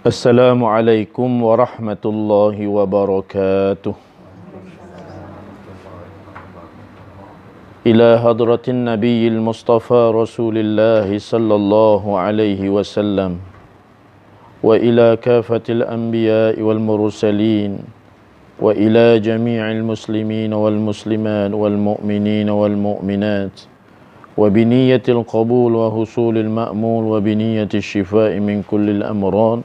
Assalamualaikum warahmatullahi wabarakatuh. Ila hadratin nabiyil mustafa rasulillah sallallahu alaihi wasallam wa ila kafatil anbiya'i wal mursalin wa ila jami'il muslimin wal muslimat wal mu'minin wal mu'minat wa biniyatil qabul wa husulil ma'mul wa biniyatil shifa'i min kullil amrad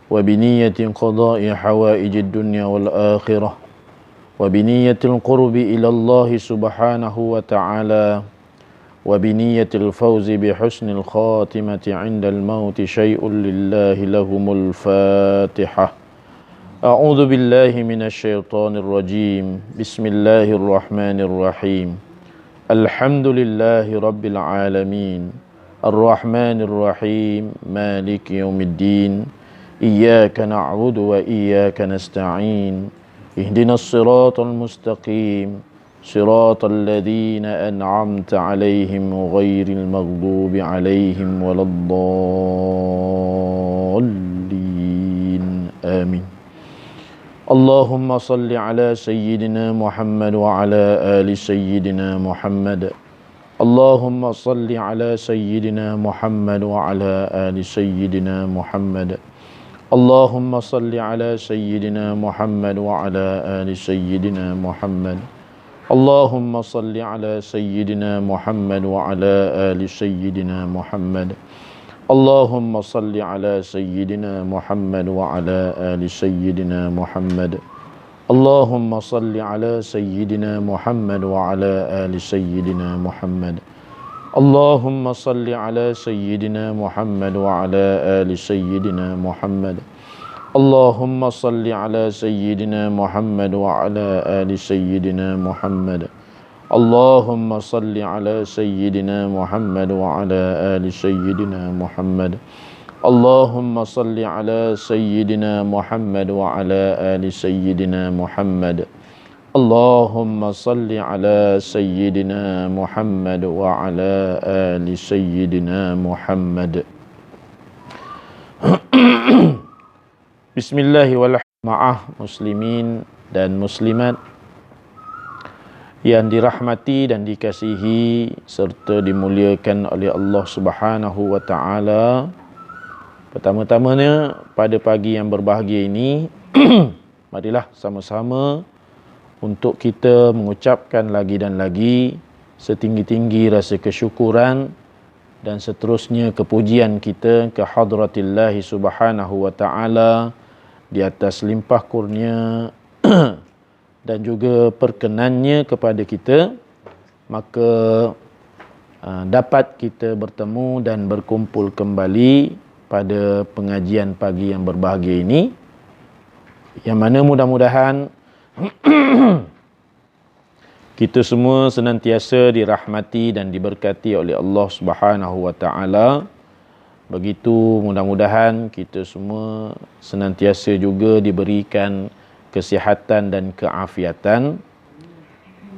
وبنية قضاء حوائج الدنيا والآخرة وبنية القرب إلى الله سبحانه وتعالى وبنية الفوز بحسن الخاتمة عند الموت شيء لله لهم الفاتحة. أعوذ بالله من الشيطان الرجيم. بسم الله الرحمن الرحيم. الحمد لله رب العالمين الرحمن الرحيم مالك يوم الدين إياك نعبد وإياك نستعين اهدنا الصراط المستقيم صراط الذين أنعمت عليهم غير المغضوب عليهم ولا الضالين آمين. اللهم صل على سيدنا محمد وعلى آل سيدنا محمد. اللهم صل على سيدنا محمد وعلى آل سيدنا محمد. اللهم صل على سيدنا محمد وعلى آل سيدنا محمد. اللهم صل على سيدنا محمد وعلى آل سيدنا محمد. اللهم صل على سيدنا محمد وعلى آل سيدنا محمد. اللهم صل على سيدنا محمد وعلى آل سيدنا محمد. اللهم صل على سيدنا محمد وعلى آل سيدنا محمد. اللهم صل على سيدنا محمد وعلى آل سيدنا محمد. اللهم صل على سيدنا محمد وعلى آل سيدنا محمد. اللهم صل على سيدنا محمد وعلى آل سيدنا محمد. اللهم صل على سيدنا محمد وعلى آل سيدنا محمد. Bismillahirrahmanirrahim. Muslimin dan muslimat yang dirahmati dan dikasihi serta dimuliakan oleh Allah Subhanahu wa taala. Pertama-tamanya pada pagi yang berbahagia ini marilah sama-sama untuk kita mengucapkan lagi dan lagi setinggi-tinggi rasa kesyukuran dan seterusnya kepujian kita ke hadratillahi subhanahu wa ta'ala di atas limpah kurnia dan juga perkenannya kepada kita, maka dapat kita bertemu dan berkumpul kembali pada pengajian pagi yang berbahagia ini, yang mana mudah-mudahan kita semua senantiasa dirahmati dan diberkati oleh Allah Subhanahu wa taala. Begitu mudah-mudahan kita semua senantiasa juga diberikan kesihatan dan keafiatan.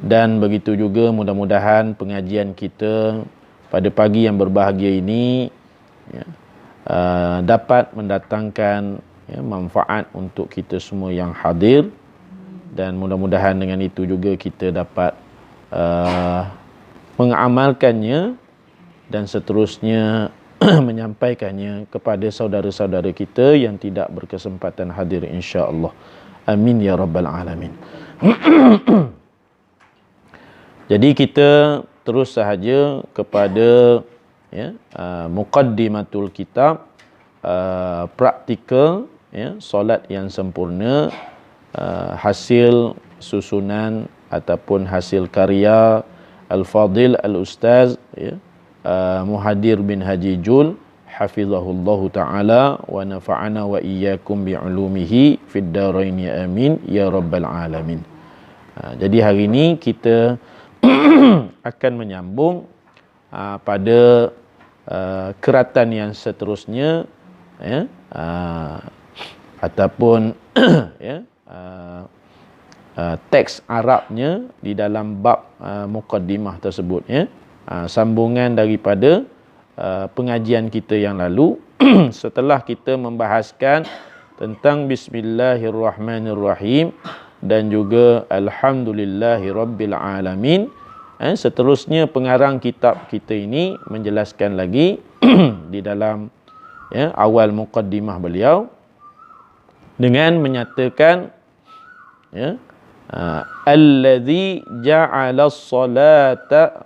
Dan begitu juga mudah-mudahan pengajian kita pada pagi yang berbahagia ini dapat mendatangkan manfaat untuk kita semua yang hadir. Dan mudah-mudahan dengan itu juga kita dapat mengamalkannya dan seterusnya menyampaikannya kepada saudara-saudara kita yang tidak berkesempatan hadir, insya-Allah. Amin ya rabbal alamin. Jadi kita terus sahaja kepada muqaddimatul kitab, praktikal solat yang sempurna, hasil susunan ataupun hasil karya Al-Fadil Al-Ustaz Muhadir bin Haji Jul hafizahullahu ta'ala wa nafa'ana wa iyyakum bi'ulumihi fid darain ya amin ya rabbal alamin. Jadi hari ini kita akan menyambung pada keratan yang seterusnya, ataupun teks Arabnya di dalam bab muqaddimah tersebut, sambungan daripada pengajian kita yang lalu setelah kita membahaskan tentang Bismillahirrahmanirrahim dan juga Alhamdulillahirabbil alamin. Seterusnya pengarang kitab kita ini menjelaskan lagi di dalam awal muqaddimah beliau dengan menyatakan allazi ja'ala as-salata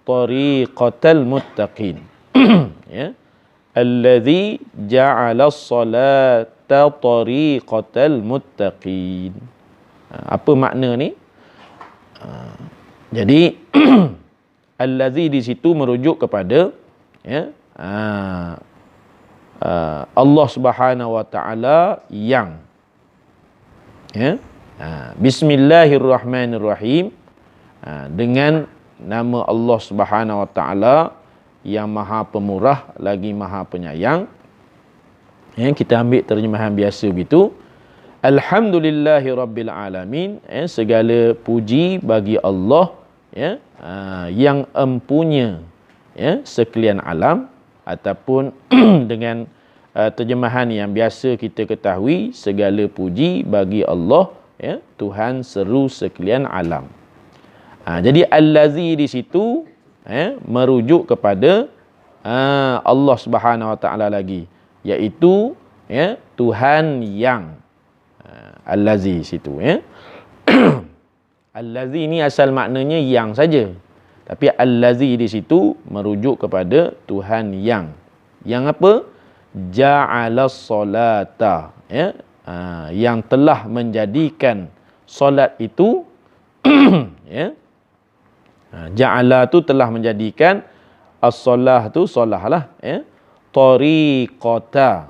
tariqatal muttaqin. Allazi ja'ala as-salata tariqatal muttaqin. Apa makna ni? Jadi allazi di situ merujuk kepada Allah Subhanahu wa taala yang Bismillahirrahmanirrahim, dengan nama Allah Subhanahu wa taala yang Maha Pemurah lagi Maha Penyayang. Kita ambil terjemahan biasa begitu. Alhamdulillahirabbil alamin, segala puji bagi Allah yang empunya sekalian alam, ataupun dengan terjemahan yang biasa kita ketahui, segala puji bagi Allah Tuhan seru sekalian alam. Jadi allazi di situ merujuk kepada Allah Subhanahu wa taala lagi, iaitu Tuhan yang allazi situ allazi ni asal maknanya yang saja, tapi allazi di situ merujuk kepada Tuhan yang apa? Ja'alas solata, yang telah menjadikan solat itu ja'ala tu telah menjadikan, as-solah tu solah lah, tariqata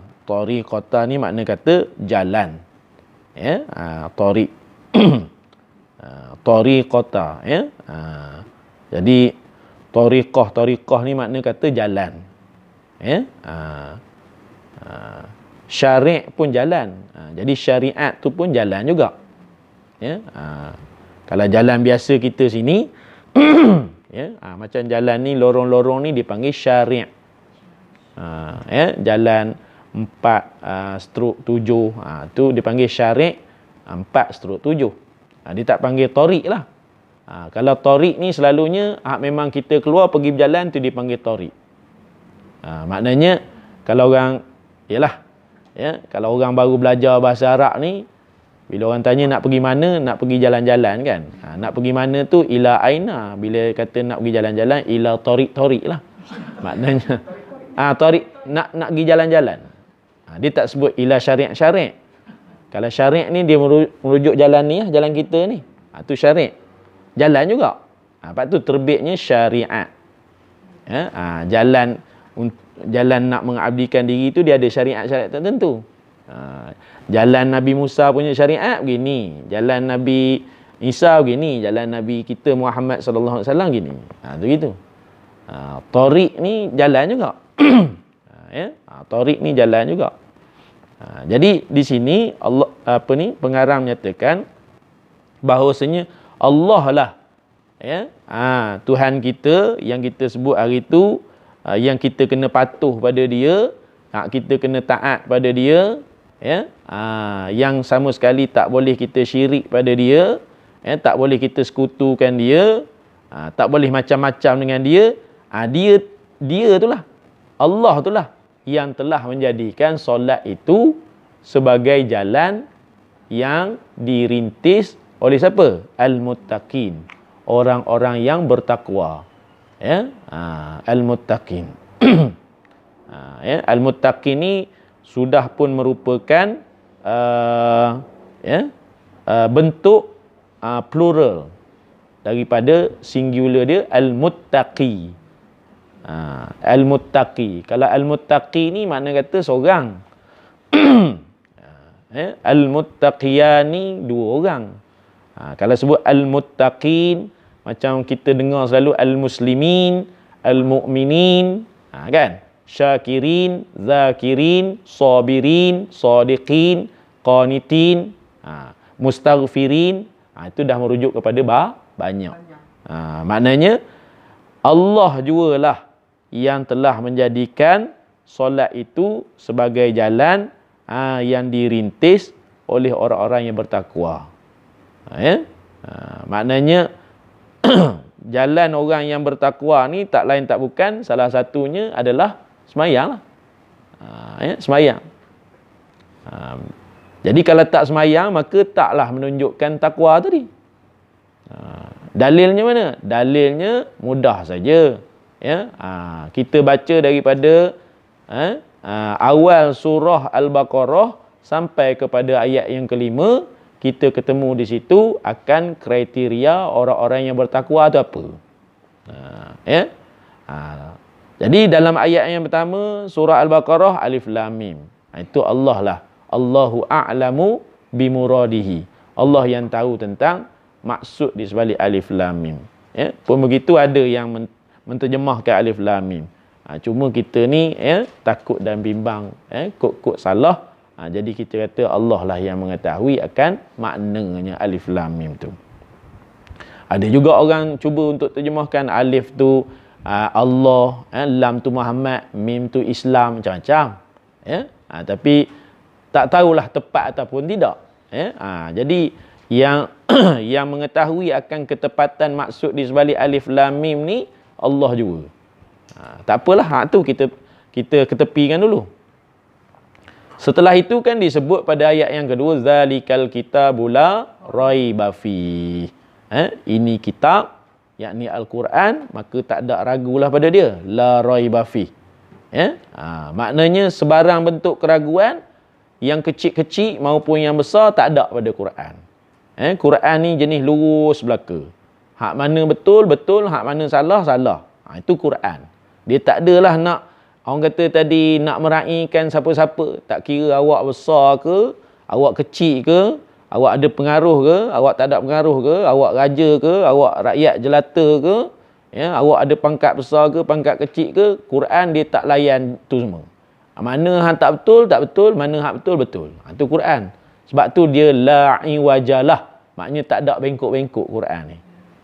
ni makna kata jalan, tariq tariqata, jadi tariqah ni makna kata jalan, syari' pun jalan, jadi syariat tu pun jalan juga. Kalau jalan biasa kita sini macam jalan ni, lorong-lorong ni dipanggil syari'. Jalan 4/7 tu dipanggil syari', 4/7. Dia tak panggil tariq lah. Kalau tariq ni selalunya memang kita keluar pergi berjalan tu dipanggil tariq. Maknanya kalau orang kalau orang baru belajar bahasa Arab ni, bila orang tanya nak pergi mana, nak pergi jalan-jalan kan. Nak pergi mana tu ila aina. Bila kata nak pergi jalan-jalan, ila tariq lah. Maknanya tariq nak pergi jalan-jalan. Dia tak sebut ila syari'. Kalau syari' ni dia merujuk jalan ni, jalan kita ni. Tu syari'. Jalan juga. Lepas tu terbitnya syariat. Jalan nak mengabdikan diri tu dia ada syariat-syariat tertentu. Jalan Nabi Musa punya syariat begini, jalan Nabi Isa begini, jalan Nabi kita Muhammad sallallahu alaihi wasallam gini. Tu gitu. Tariq ni jalan juga. Tariq ni jalan juga. Jadi di sini Allah pengarang menyatakan bahawasanya Allah lah Tuhan kita yang kita sebut hari tu, yang kita kena patuh pada dia, kita kena taat pada dia, yang sama sekali tak boleh kita syirik pada dia, tak boleh kita sekutukan dia, tak boleh macam-macam dengan dia. Dia itulah, Allah itulah yang telah menjadikan solat itu sebagai jalan yang dirintis oleh siapa? Al-muttaqin, orang-orang yang bertakwa. Al-muttaqin. Al-muttaqin ni sudah pun merupakan bentuk plural daripada singular dia, al-muttaqi. Al-muttaqi. Kalau al-muttaqi ni makna kata seorang. Al-muttaqiyani dua orang. Kalau sebut al-muttaqin, macam kita dengar selalu al-muslimin, al-mu'minin, kan? Syakirin, zakirin, sabirin, sadiqin, qanitin, mustaghfirin. Itu dah merujuk kepada banyak. Maknanya Allah jualah yang telah menjadikan solat itu sebagai jalan yang dirintis oleh orang-orang yang bertakwa. Maknanya jalan orang yang bertakwa ni tak lain tak bukan, salah satunya adalah semayang lah. Semayang. Jadi kalau tak semayang, maka taklah menunjukkan takwa tadi. Dalilnya mana? Dalilnya mudah saja. Kita baca daripada awal surah Al-Baqarah sampai kepada ayat yang kelima, kita ketemu di situ akan kriteria orang-orang yang bertakwa tu apa. Jadi dalam ayat yang pertama surah Al-Baqarah Alif Lam Mim. Itu Allah lah. Allahu a'lamu bimuradihi. Allah yang tahu tentang maksud di sebalik Alif Lam Mim. Pun begitu ada yang menterjemahkan Alif Lam Mim. Cuma kita ni takut dan bimbang, kok salah. Jadi kita kata Allah lah yang mengetahui akan maknanya Alif Lam Mim tu. Ada juga orang cuba untuk terjemahkan alif tu Allah, lam tu Muhammad, mim tu Islam, macam-macam. Tapi tak tahulah tepat ataupun tidak. Jadi yang yang mengetahui akan ketepatan maksud di sebalik Alif Lam Mim ni Allah juga. Tak apalah, tu kita ketepikan dulu. Setelah itu kan disebut pada ayat yang kedua, zalikal kitabul la raiba fi. Ini kitab, yakni Al-Quran, maka tak ada ragulah pada dia, la raiba fi. Maknanya sebarang bentuk keraguan yang kecil-kecil maupun yang besar tak ada pada Quran. Quran ni jenis lurus belaka. Hak mana betul, betul. Hak mana salah, salah. Itu Quran. Dia tak adalah nak, orang kata tadi, nak meraihkan siapa-siapa. Tak kira awak besar ke, awak kecil ke, awak ada pengaruh ke, awak tak ada pengaruh ke, awak raja ke, awak rakyat jelata ke, awak ada pangkat besar ke, pangkat kecil ke, Quran dia tak layan tu semua. Mana hak tak betul, tak betul. Mana hak betul, betul. Itu Quran. Sebab tu dia la'iwajalah. Maknanya tak ada bengkok-bengkok Quran ni.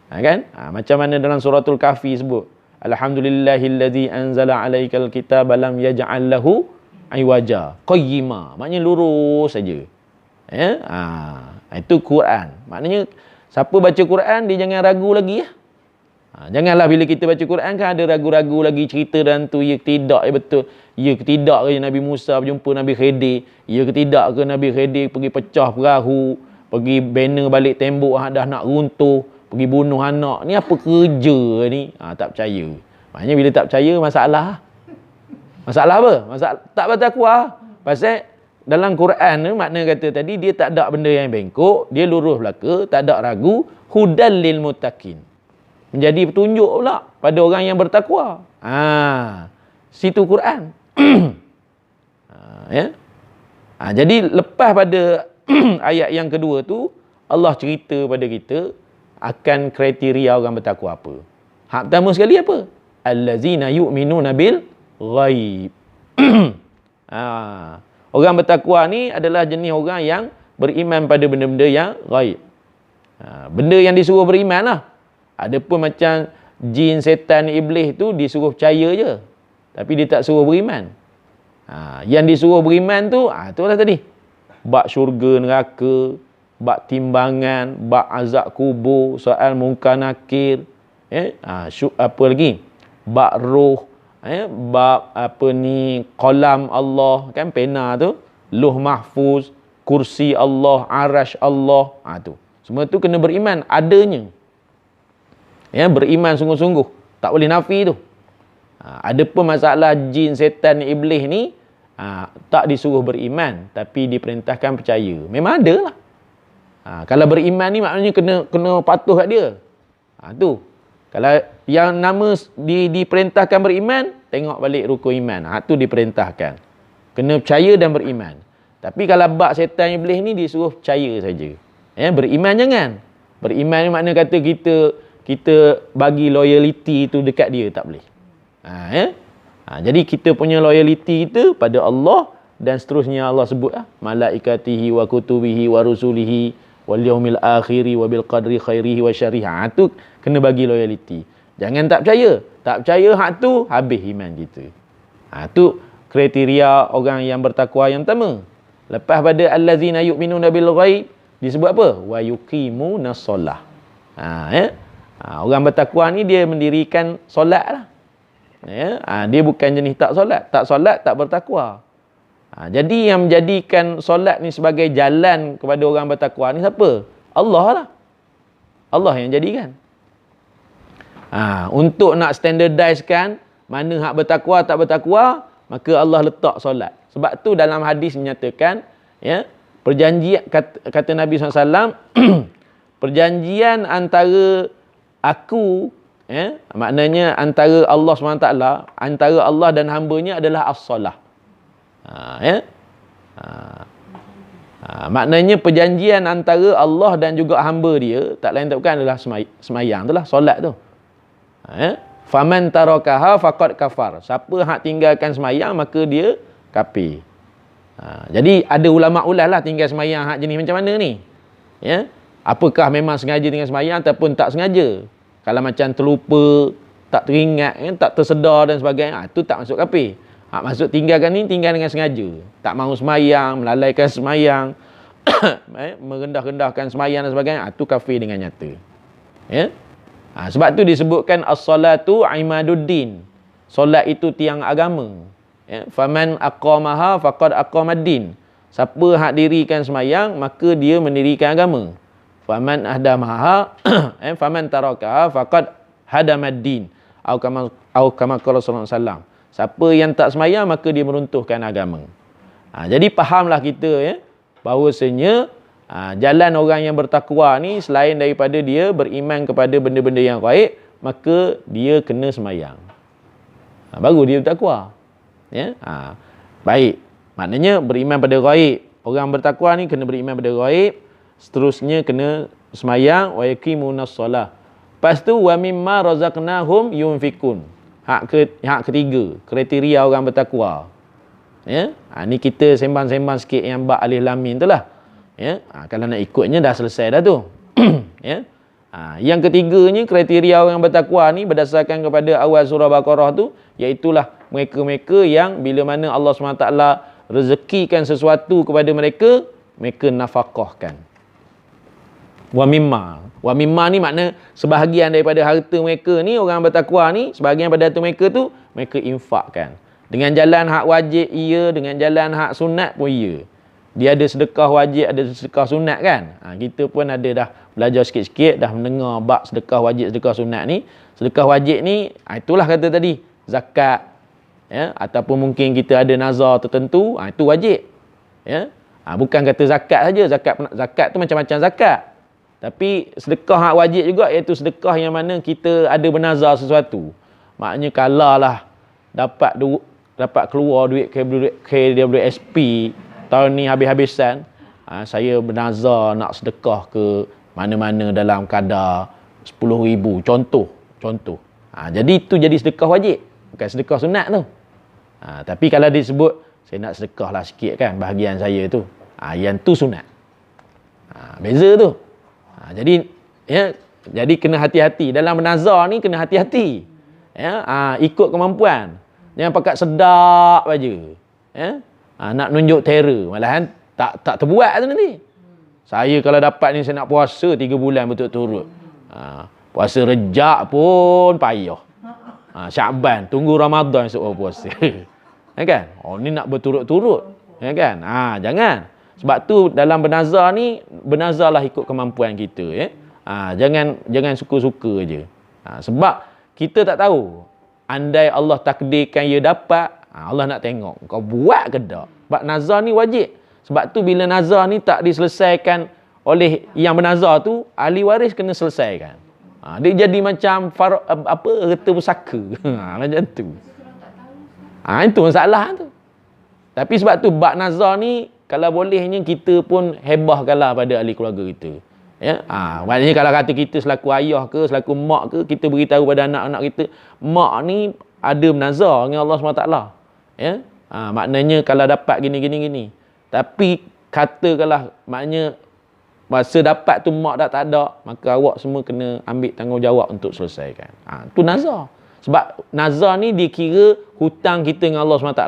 Kan? Macam mana dalam suratul Kahfi sebut. Alhamdulillahillazi anzala alaikal kitaba lam yaj'al lahu iwaja. Qayyima. Maknanya lurus saja. Itu Quran. Maknanya siapa baca Quran, dia jangan ragu lagi ya. Janganlah bila kita baca Quran kan ada ragu-ragu lagi cerita dan tu, ya ke tidak, ya betul. Ya ke tidak ke Nabi Musa berjumpa Nabi Khidir. Ya ke tidak ke Nabi Khidir pergi pecah perahu, pergi banner balik tembok dah nak runtuh, pergi bunuh anak. Ni apa kerja ni? Tak percaya. Maknanya bila tak percaya, masalah. Masalah apa? Masalah tak bertakwa. Pasal dalam Quran ni makna kata tadi, dia tak ada benda yang bengkok, dia lurus belaka, tak ada ragu. Hudal lil muttaqin. Menjadi petunjuk pula pada orang yang bertakwa. Situ Quran. Jadi lepas pada ayat yang kedua tu, Allah cerita pada kita akan kriteria orang bertakwa apa. Hak pertama sekali apa? Allazina yu'minuna bil ghaib. Orang bertakwa ni adalah jenis orang yang beriman pada benda-benda yang ghaib. Benda yang disuruh beriman lah. Adapun macam jin, setan, iblis tu disuruh percaya je. Tapi dia tak suruh beriman. Yang disuruh beriman tu, itulah tadi. Bab syurga, neraka, bab timbangan, bab azab kubur, soal munkar nakir. Apa lagi? Bab roh. Bab apa ni, qalam Allah. Kan pena tu. Luh mahfuz, kursi Allah, arash Allah. Tu. Semua tu kena beriman adanya. Beriman sungguh-sungguh. Tak boleh nafi tu. Ada pun masalah jin, setan, iblis ni tak disuruh beriman, tapi diperintahkan percaya. Memang ada lah. Kalau beriman ni maknanya kena patuh kat dia. Tu. Kalau yang nama diperintahkan beriman, tengok balik rukun iman. Tu diperintahkan. Kena percaya dan beriman. Tapi kalau bab setan, iblis ni disuruh percaya saja. Beriman jangan. Beriman ni makna kata kita bagi loyalty tu dekat dia, tak boleh. Jadi kita punya loyalty kita pada Allah, dan seterusnya Allah sebut malaikatihi wa kutubihi wa rusulihi wal yaumil akhiri wa bil qadri khairihi wa syarrihi. Tu kena bagi loyalty. Jangan tak percaya. Tak percaya hak tu, habis iman kita. Tu kriteria orang yang bertakwa yang pertama. Lepas pada allazina yu'minuna bil ghaib, disebut apa? Wa yuqimunas solah. Orang bertakwa ni dia mendirikan solat lah. Dia bukan jenis tak solat. Tak solat, tak bertakwa. Jadi yang menjadikan solat ni sebagai jalan kepada orang bertakwa ni siapa? Allah lah. Allah yang jadikan. Untuk nak standardizekan mana hak bertakwa tak bertakwa, maka Allah letak solat. Sebab tu dalam hadis menyatakan, perjanjian kata Nabi SAW, perjanjian antara aku, maknanya antara Allah SWT, antara Allah dan hamba-Nya adalah as-solah. Maknanya perjanjian antara Allah dan juga hamba dia, tak lain tak bukan adalah semayang tu lah, solat tu. Faman tarakaha faqad kafar. Siapa hak tinggalkan semayang, maka dia kafir. Jadi ada ulama ulas lah tinggal semayang hak jenis macam mana ni. Apakah memang sengaja tinggal semayang ataupun tak sengaja. Kalau macam terlupa, tak teringat, tak tersedar dan sebagainya, tu tak masuk kafir. Maksud tinggalkan ni, tinggal dengan sengaja. Tak mahu semayang, melalaikan semayang, merendah-rendahkan semayang dan sebagainya, tu kafir dengan nyata. Sebab tu disebutkan as-salatu imaduddin. Solat itu tiang agama. Faman aqamaha faqad aqamaddin. Siapa hak dirikan semayang, maka dia mendirikan agama. Faman ahdamaha faman tarakaha faqad hadamaddin. Au kama qala sallallahu alaihi wasallam. Siapa yang tak semayang, maka dia meruntuhkan agama. Jadi fahamlah kita bahawasanya jalan orang yang bertakwa ni, selain daripada dia beriman kepada benda-benda yang gaib, maka dia kena semayang. Baru dia bertakwa. Baik. Maknanya beriman pada gaib. Orang bertakwa ni kena beriman pada gaib. Seterusnya kena semayang. Wa yaqimunas solah. Lepas tu wa mimma razaqnahum yunfikun. Hak ketiga, kriteria orang bertakwa. Ni kita sembang-sembang sikit yang bab alif lam mim tu lah. Kalau nak ikutnya dah selesai dah tu. Yang ketiganya, kriteria orang bertakwa ni berdasarkan kepada awal surah Baqarah tu, iaitulah mereka-mereka yang bila mana Allah SWT rezekikan sesuatu kepada mereka, mereka nafkahkan. Wa mimma ni makna sebahagian daripada harta mereka ni, orang bertakwa ni, sebahagian daripada harta mereka tu mereka infakkan. Dengan jalan hak wajib iya, dengan jalan hak sunat pun iya. Dia ada sedekah wajib, ada sedekah sunat kan. Kita pun ada dah belajar sikit-sikit, dah mendengar bab sedekah wajib, sedekah sunat ni. Sedekah wajib ni, itulah kata tadi, zakat. Ataupun mungkin kita ada nazar tertentu, itu wajib. Bukan kata zakat saja, zakat tu macam-macam zakat. Tapi sedekah hak wajib juga, iaitu sedekah yang mana kita ada bernazar sesuatu. Maknanya kalau lah dapat keluar duit KWSP tahun ni habis-habisan, saya bernazar nak sedekah ke mana-mana dalam kadar 10,000 contoh. Jadi itu jadi sedekah wajib, bukan sedekah sunat tu. Tapi kalau disebut saya nak sedekah lah sikit kan bahagian saya tu, yang tu sunat. Beza tu. Jadi kena hati-hati dalam bernazar ni, kena hati-hati. Ikut kemampuan. Jangan pakat sedap aja. Nak nunjuk terror, malahan tak terbuat tu nanti. Saya kalau dapat ni, saya nak puasa 3 bulan berturut-turut. Puasa Rejab pun payah. Syaban, tunggu Ramadan esok baru puasa. Kan? Ni nak berturut-turut. Kan? Jangan. Sebab tu dalam bernazar ni, bernazarlah ikut kemampuan kita. Jangan suka-suka je. Sebab kita tak tahu. Andai Allah takdirkan ia dapat, Allah nak tengok kau buat ke tak. Sebab nazar ni wajib. Sebab tu bila nazar ni tak diselesaikan oleh yang bernazar tu, ahli waris kena selesaikan. Dia jadi macam harta pusaka. Macam tu. Itu masalah tu. Tapi sebab tu bab nazar ni, kalau bolehnya kita pun hebahkanlah pada ahli keluarga kita. Maknanya kalau kata kita selaku ayah ke, selaku mak ke, kita beritahu pada anak-anak kita, mak ni ada bernazar dengan Allah SWT. Maknanya kalau dapat gini. Tapi katakanlah, maknanya masa dapat tu mak dah tak ada, maka awak semua kena ambil tanggungjawab untuk selesaikan. Tu nazar. Sebab nazar ni dikira hutang kita dengan Allah SWT.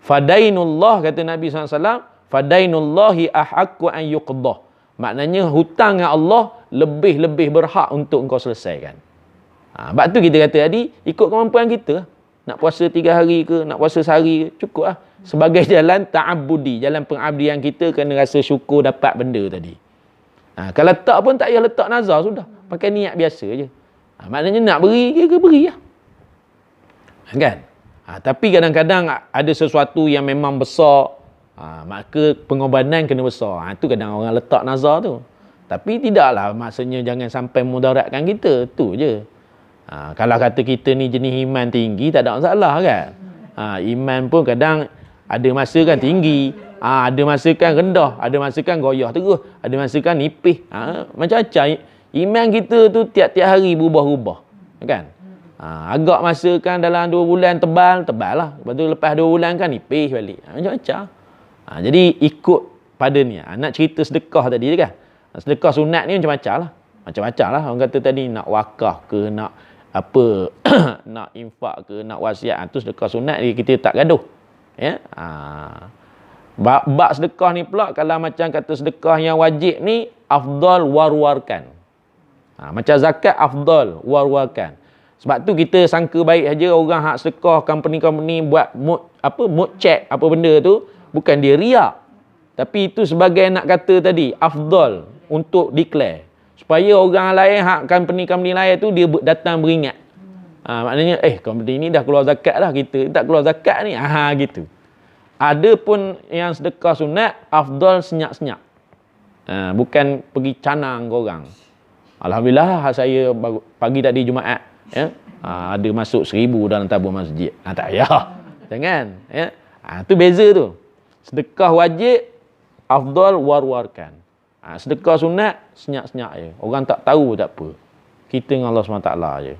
Fadainullah, kata Nabi SAW, fadainullahi ahaqqu an yuqdah. Maknanya hutang dengan Allah lebih-lebih berhak untuk engkau selesaikan. Sebab tu kita kata tadi, ikut kemampuan kita. Nak puasa 3 hari ke, nak puasa sehari ke, cukup lah. Sebagai jalan ta'abudi, jalan pengabdian kita kena rasa syukur dapat benda tadi. Kalau tak pun tak payah letak nazar, sudah. Pakai niat biasa je. Maknanya nak beri ke beri lah. Kan? Tapi kadang-kadang ada sesuatu yang memang besar, maka pengorbanan kena besar. Itu kadang orang letak nazar tu. Tapi tidaklah maksudnya jangan sampai mudaratkan kita. Tu je. Kalau kata kita ni jenis iman tinggi, tak ada masalah kan. Iman pun kadang ada masa kan tinggi, ada masa kan rendah, ada masa kan goyah terus, ada masa kan nipis. Macam-macam. Iman kita tu tiap-tiap hari berubah-ubah. Kan? Agak masa kan dalam 2 bulan tebal lah. Lepas tu lepas 2 bulan kan nipis balik. Macam-macam. Jadi ikut pada ni. Nak cerita sedekah tadi kan. Sedekah sunat ni macam-macam lah. Macam-macam lah. Orang kata tadi nak wakaf ke, nak apa, nak infak ke, nak wasiat. Tu sedekah sunat ni kita tak gaduh. Ya. Bab sedekah ni pula, kalau macam kata sedekah yang wajib ni, afdal war-warkan. Macam zakat, afdal war-warkan. Sebab tu kita sangka baik aja orang hak sedekah, company-company buat mood check apa benda tu, bukan dia riak. Tapi itu sebagai nak kata tadi, afdal untuk declare. Supaya orang lain, hak company-company lain tu, dia datang beringat. Maknanya, company ni dah keluar zakat dah, kita tak keluar zakat ni. Gitu. Ada pun yang sedekah sunat, afdal senyap-senyap. Bukan pergi canang korang. Alhamdulillah, saya pagi tadi Jumaat, ya, ada masuk 1000 dalam tabung masjid. Tak payah. Jangan. Ya. Tu beza tu. Sedekah wajib, afdal war-warkan. Sedekah sunat, senyap-senyap je. Orang tak tahu tak apa. Kita dengan Allah SWT je.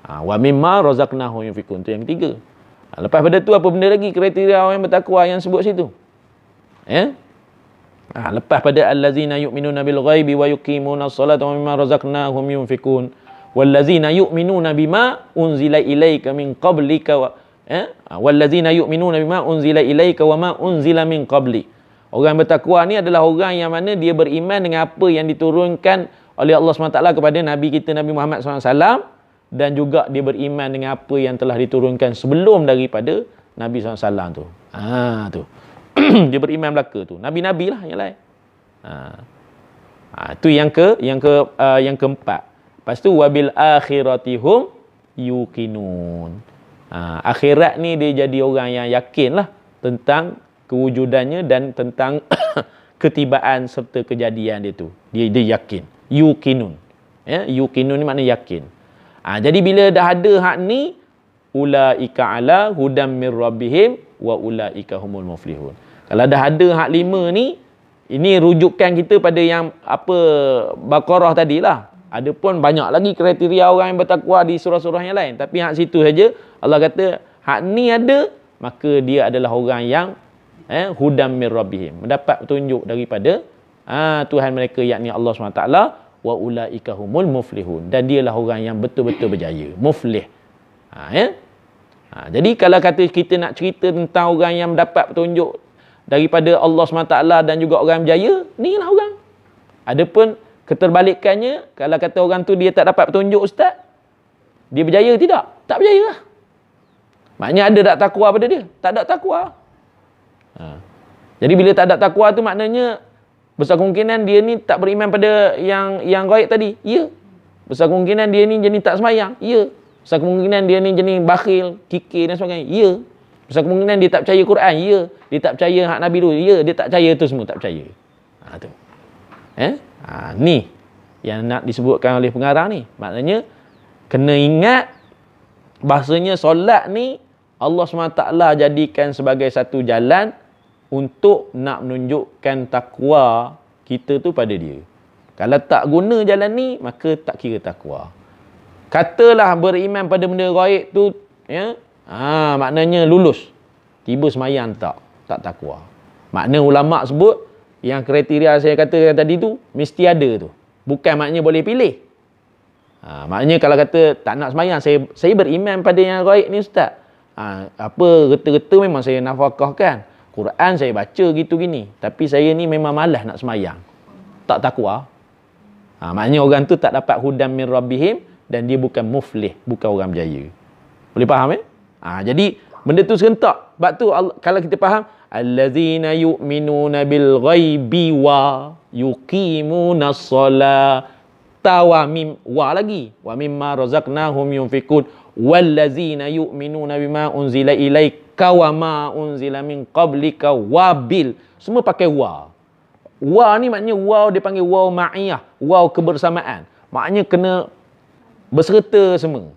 Wa mimma razaqnahum yunfikun. Tu yang ketiga. Lepas pada tu apa benda lagi kriteria orang yang bertakwa yang sebut situ? Ya? Lepas pada allazina yu'minuna bil ghaibi wa yuqimuna as-salata wa mimma razaqnahum yunfikun. Wallazina yu'minuna bima unzila ilaika min qablika wa wallazina yu'minuna bima unzila ilaika wa ma unzila min qabli. Orang bertakwa ni adalah orang yang mana dia beriman dengan apa yang diturunkan oleh Allah SWT kepada Nabi kita Nabi Muhammad SAW, dan juga dia beriman dengan apa yang telah diturunkan sebelum daripada Nabi SAW tu. Tu. Dia beriman belaka tu. Nabi-nabi lah yang lain. Tu yang keempat. Lepas tu wabil akhiratihum yuqinun. Akhirat ni dia jadi orang yang yakin lah tentang kewujudannya dan tentang ketibaan serta kejadian dia tu. Dia yakin. Yuqinun. Ya, yuqinun ni makna yakin. Jadi bila dah ada hak ni, ulaika ala hudam mir rabbihim wa ulaika humul muflihun. Kalau dah ada hak 5 ni, ini rujukan kita pada yang apa Baqarah tadilah. Ada pun banyak lagi kriteria orang yang bertakwa di surah-surah yang lain. Tapi hak situ saja Allah kata hak ni ada, maka dia adalah orang yang hudam mir rabbihim, mendapat petunjuk daripada Tuhan mereka, yakni Allah SWT, wa ulaika humul muflihun, dan dialah orang yang betul-betul berjaya, muflih. Jadi kalau kata kita nak cerita tentang orang yang mendapat petunjuk daripada Allah SWT dan juga orang berjaya, ni lah orang. Adapun keterbalikannya, kalau kata orang tu dia tak dapat petunjuk ustaz, dia berjaya tidak? Tak berjaya lah. Maknanya ada tak takwa pada dia? Tak ada takwa. Jadi bila tak ada takwa tu maknanya besar kemungkinan dia ni tak beriman pada yang gaib tadi. Ya. Besar kemungkinan dia ni jenis tak semayang. Ya. Besar kemungkinan dia ni jenis bakhil, kikir dan sebagainya. Ya. Besar kemungkinan dia tak percaya Quran. Ya. Dia tak percaya hak Nabi dulu. Ya. Dia tak percaya tu semua. Tak percaya. Tu. Ni yang nak disebutkan oleh pengarang ni. Maknanya kena ingat bahasanya solat ni Allah SWT jadikan sebagai satu jalan untuk nak menunjukkan takwa kita tu pada dia. Kalau tak guna jalan ni, maka tak kira takwa. Katalah beriman pada benda gaib tu, ya, maknanya lulus. Tiba semayang tak takwa. Makna ulama' sebut, yang kriteria saya kata tadi tu mesti ada tu. Bukan maknanya boleh pilih. Maknanya kalau kata tak nak sembahyang, saya beriman pada yang gaib ni ustaz. Apa reta-reta memang saya nafkahkan. Quran saya baca gitu gini. Tapi saya ni memang malas nak sembahyang. Tak takwa. Maknanya orang tu tak dapat hudam min rabbihim dan dia bukan muflih, bukan orang berjaya. Boleh faham jadi benda tu serentak. Sebab tu kalau kita faham allazina yu'minuna bil ghaibi wa yuqimunas shalah wa mimma razaqnahum yunfikun wallazina yu'minuna bima unzila ilaika wa ma unzila min qablika wabil. Semua pakai wa. Wa ni maknanya waw dia panggil waw ma'iyah, waw kebersamaan. Maknanya kena berserta semua.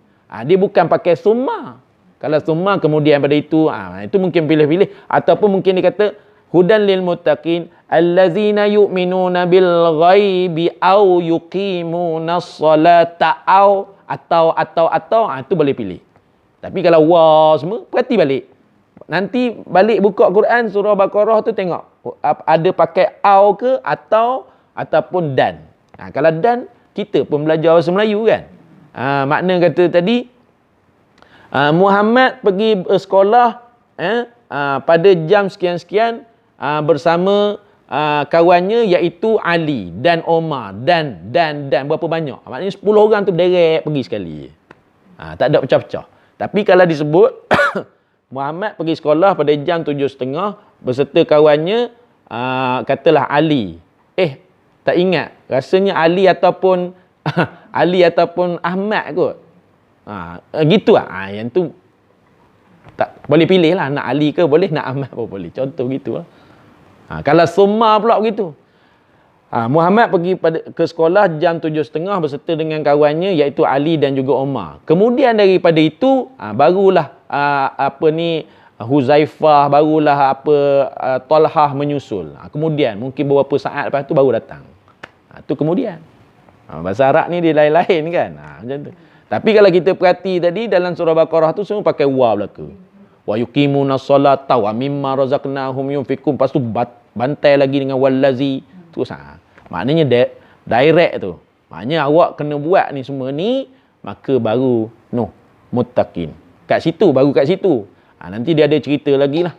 Dia bukan pakai summa. Kalau summa kemudian pada itu mungkin pilih-pilih, ataupun mungkin dia kata hudan lil muttaqin allazina yu'minuna bil ghaibi au yuqimunas salata atau itu boleh pilih. Tapi kalau wa semua perhati balik. Nanti balik buka Quran surah Baqarah tu tengok ada pakai au ke ataupun dan. Kalau dan kita pun belajar bahasa Melayu kan. Makna kata tadi Muhammad pergi sekolah pada jam sekian-sekian bersama kawannya iaitu Ali dan Omar dan berapa banyak. Maknanya 10 orang tu berderet pergi sekali. Tak ada pecah-pecah. Tapi kalau disebut Muhammad pergi sekolah pada jam 7.30 beserta kawannya, katalah Ali. Tak ingat. Rasanya Ali ataupun Ali ataupun Ahmad kot. Gitu yang tu tak boleh pilih lah, nak Ali ke boleh, nak Ahmad pun boleh. Contoh gitu lah. Kalau summa pula begitu. Muhammad pergi ke sekolah jam 7.30 beserta dengan kawannya iaitu Ali dan juga Omar. Kemudian daripada itu barulah Huzaifah, barulah Talhah menyusul. Kemudian mungkin beberapa saat lepas tu baru datang. Tu kemudian. Bahasa Arab ni dia lain-lain kan. Macam tu. Tapi kalau kita perhati tadi dalam surah Baqarah tu semua pakai wa belaka. Wa yuqimunas salata wa mimma razaqnahum yunfikun. Lepas tu bantai lagi dengan wallazi. Terus maknanya direct tu. Maknanya awak kena buat ni semua ni, maka baru muttaqin. Kat situ, baru kat situ. Nanti dia ada cerita lagi lah.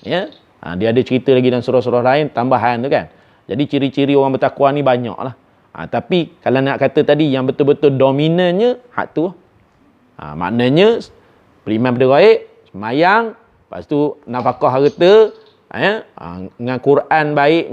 Ya? Dia ada cerita lagi dalam surah-surah lain, tambahan tu kan. Jadi ciri-ciri orang bertakwa ni banyak lah. Tapi kalau nak kata tadi yang betul-betul dominannya, hak tu. Maknanya, beriman pada gaib, semayang, lepas tu nafkah harta, dengan Quran baik,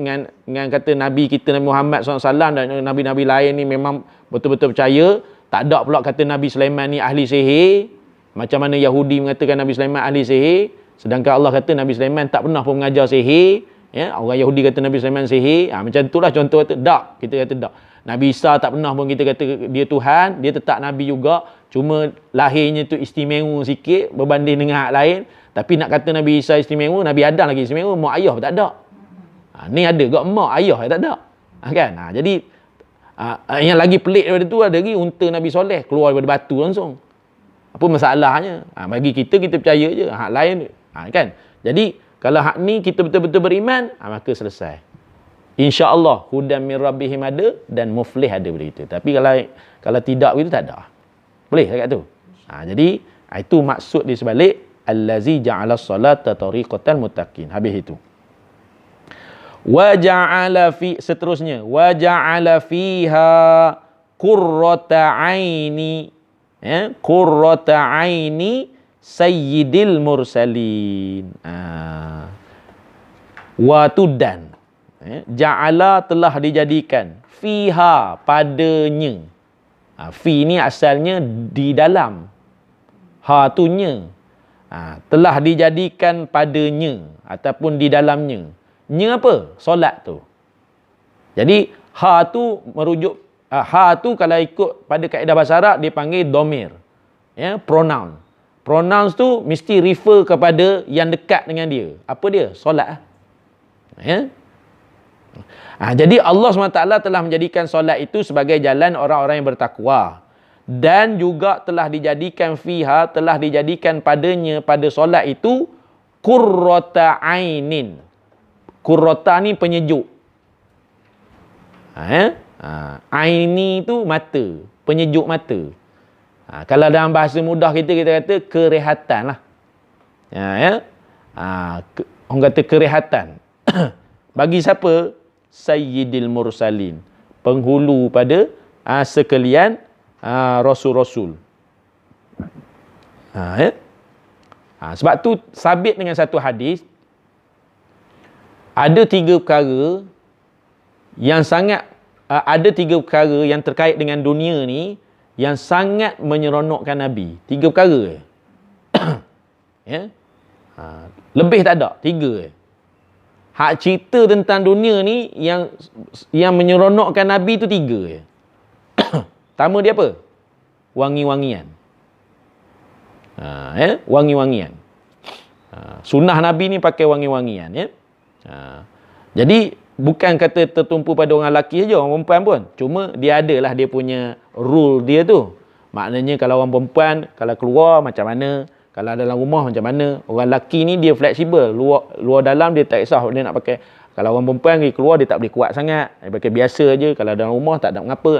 dengan kata Nabi kita Nabi Muhammad SAW dan Nabi-Nabi lain ni memang betul-betul percaya. Tak ada pula kata Nabi Sulaiman ni ahli sihir. Macam mana Yahudi mengatakan Nabi Sulaiman ahli sihir, sedangkan Allah kata Nabi Sulaiman tak pernah pun mengajar sihir. Orang Yahudi kata Nabi Sulaiman sihir. Macam itulah contoh kata tak. Kita kata tak. Nabi Isa tak pernah pun kita kata dia Tuhan. Dia tetap Nabi juga. Cuma lahirnya tu istimewa sikit berbanding dengan hak lain. Tapi nak kata Nabi Isa istimewa, Nabi Adam lagi istimewa, mak ayah tak ada. Ni ada ke mak ayah tak ada. Kan? Jadi yang lagi pelik daripada tu ada lagi unta Nabi Soleh keluar daripada batu langsung. Apa masalahnya? Bagi kita percaya je. Hak lain kan? Jadi kalau hak ni kita betul-betul beriman, maka selesai. InsyaAllah hudan min rabbihim ada dan muflih ada begitu. Tapi kalau tidak begitu tak ada. Boleh dekat tu. Jadi itu maksud di sebalik allazi ja'ala salata tariqatan muttaqin. Habis itu. Wa ja'ala fi seterusnya wa ja'ala fiha qurrata aini qurrata aini sayyidil mursalin. Wa tudan ja'ala telah dijadikan fiha padanya. Fi ni asalnya di dalam. Ha tu nya. Telah dijadikan padanya ataupun di dalamnya. Nya apa? Solat tu. Jadi ha tu merujuk ha tu kalau ikut pada kaedah bahasa Arab dia panggil domir. Pronoun. Pronouns tu mesti refer kepada yang dekat dengan dia. Apa dia? Solat. Jadi Allah SWT telah menjadikan solat itu sebagai jalan orang-orang yang bertakwa. Dan juga telah dijadikan fiha, telah dijadikan padanya, pada solat itu, qurrata ainin. Qurrata ni penyejuk. Aini tu mata, penyejuk mata. Kalau dalam bahasa mudah kita kata kerehatan lah. Orang kata kerehatan. Bagi siapa? Sayyidil Mursalin, penghulu pada sekalian rasul-rasul. Sebab tu sabit dengan satu hadis, ada tiga perkara yang terkait dengan dunia ni yang sangat menyeronokkan Nabi. 3 perkara. Lebih tak ada, 3. Hak cerita tentang dunia ni yang menyeronokkan Nabi tu 3. Pertama dia apa? Wangi-wangian. Wangi-wangian. Sunnah Nabi ni pakai wangi-wangian. Jadi bukan kata tertumpu pada orang lelaki saja, orang perempuan pun. Cuma dia adalah dia punya rule dia tu. Maknanya kalau orang perempuan, kalau keluar macam mana, kalau dalam rumah macam mana. Orang lelaki ni dia fleksibel. Luar dalam dia tak kisah dia nak pakai. Kalau orang perempuan pergi keluar dia tak boleh kuat sangat. Dia pakai biasa je. Kalau dalam rumah tak ada mengapa.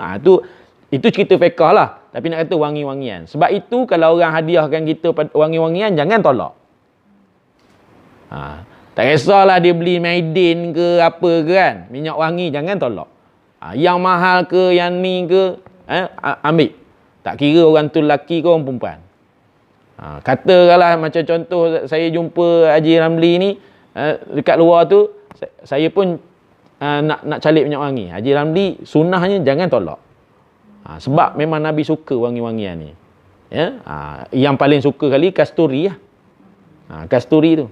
Itu cerita fiqah lah. Tapi nak kata wangi-wangian. Sebab itu kalau orang hadiahkan kita wangi-wangian, jangan tolak. Tak kisahlah dia beli Maidin ke apa ke kan. Minyak wangi, jangan tolak. Yang mahal ke, yang ni ke, ambil. Tak kira orang tu lelaki ke orang perempuan. Katakanlah macam contoh saya jumpa Haji Ramli ni dekat luar tu, saya pun nak calik minyak wangi. Haji Ramli sunnahnya jangan tolak. Sebab memang Nabi suka wangi-wangian ni. Yang paling suka kali kasturi lah. Kasturi tu.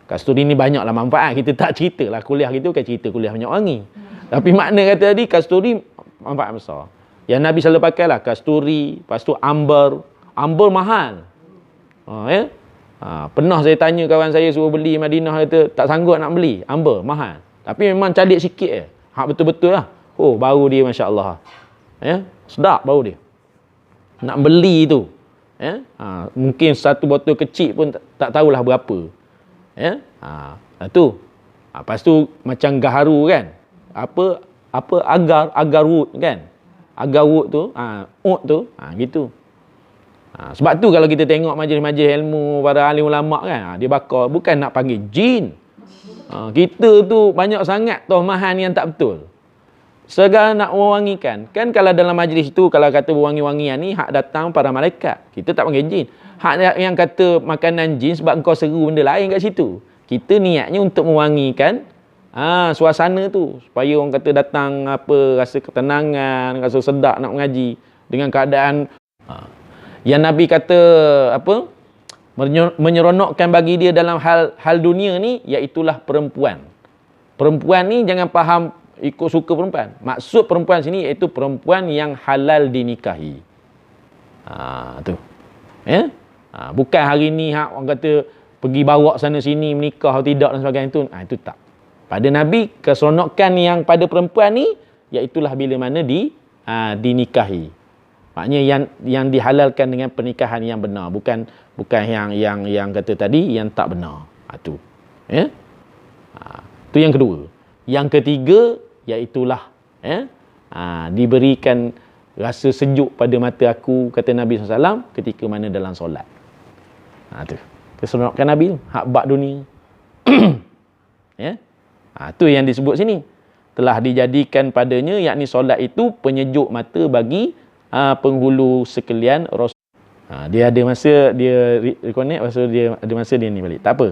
Kasturi ni banyaklah manfaat. Kita tak cerita lah kuliah gitu kan, cerita kuliah minyak wangi. Tapi makna kata tadi kasturi manfaat besar. Yang Nabi selalu pakai lah kasturi, lepas tu amber. Amber mahal. Pernah saya tanya kawan saya suruh beli Madinah, kata tak sanggup nak beli. Amber mahal. Tapi memang calik sikit je. Hak betul-betul lah. Oh, bau dia masya-Allah. Sedap bau dia. Nak beli tu. Mungkin satu botol kecil pun tak tahulah berapa. Tu. Lepas tu macam gaharu kan. Apa agar wood kan. Agar wood tu, oat tu, gitu. Sebab tu kalau kita tengok majlis-majlis ilmu para alim ulama kan, dia bakar bukan nak panggil jin. Kita tu banyak sangat tohmahan yang tak betul. Segala nak mewangikan. Kan kalau dalam majlis tu kalau kata berwangi-wangian ni hak datang para malaikat. Kita tak panggil jin. Hak yang kata makanan jin sebab engkau seru benda lain kat situ. Kita niatnya untuk mewangikan suasana tu supaya orang kata datang rasa ketenangan, rasa sedap nak mengaji dengan keadaan yang Nabi kata menyeronokkan bagi dia dalam hal dunia ni, iaitulah perempuan. Perempuan ni jangan faham ikut suka perempuan. Maksud perempuan sini iaitu perempuan yang halal dinikahi. Tu. Bukan hari ni orang kata pergi bawa sana sini menikah atau tidak dan sebagainya tu. Itu tak. Pada Nabi keseronokan yang pada perempuan ni iaitulah bila mana dinikahi. Maknanya yang dihalalkan dengan pernikahan yang benar, bukan yang kata tadi yang tak benar. Tu. Tu yang kedua. Yang ketiga iaitulah diberikan rasa sejuk pada mata aku, kata Nabi SAW ketika mana dalam solat. Tu. Keseronokan Nabi tu, hak bab dunia. Tu yang disebut sini. Telah dijadikan padanya, yakni solat itu penyejuk mata bagi penghulu sekalian Rasul. Dia ada masa dia reconnect, masa dia ada masa dia ni balik. Tak apa.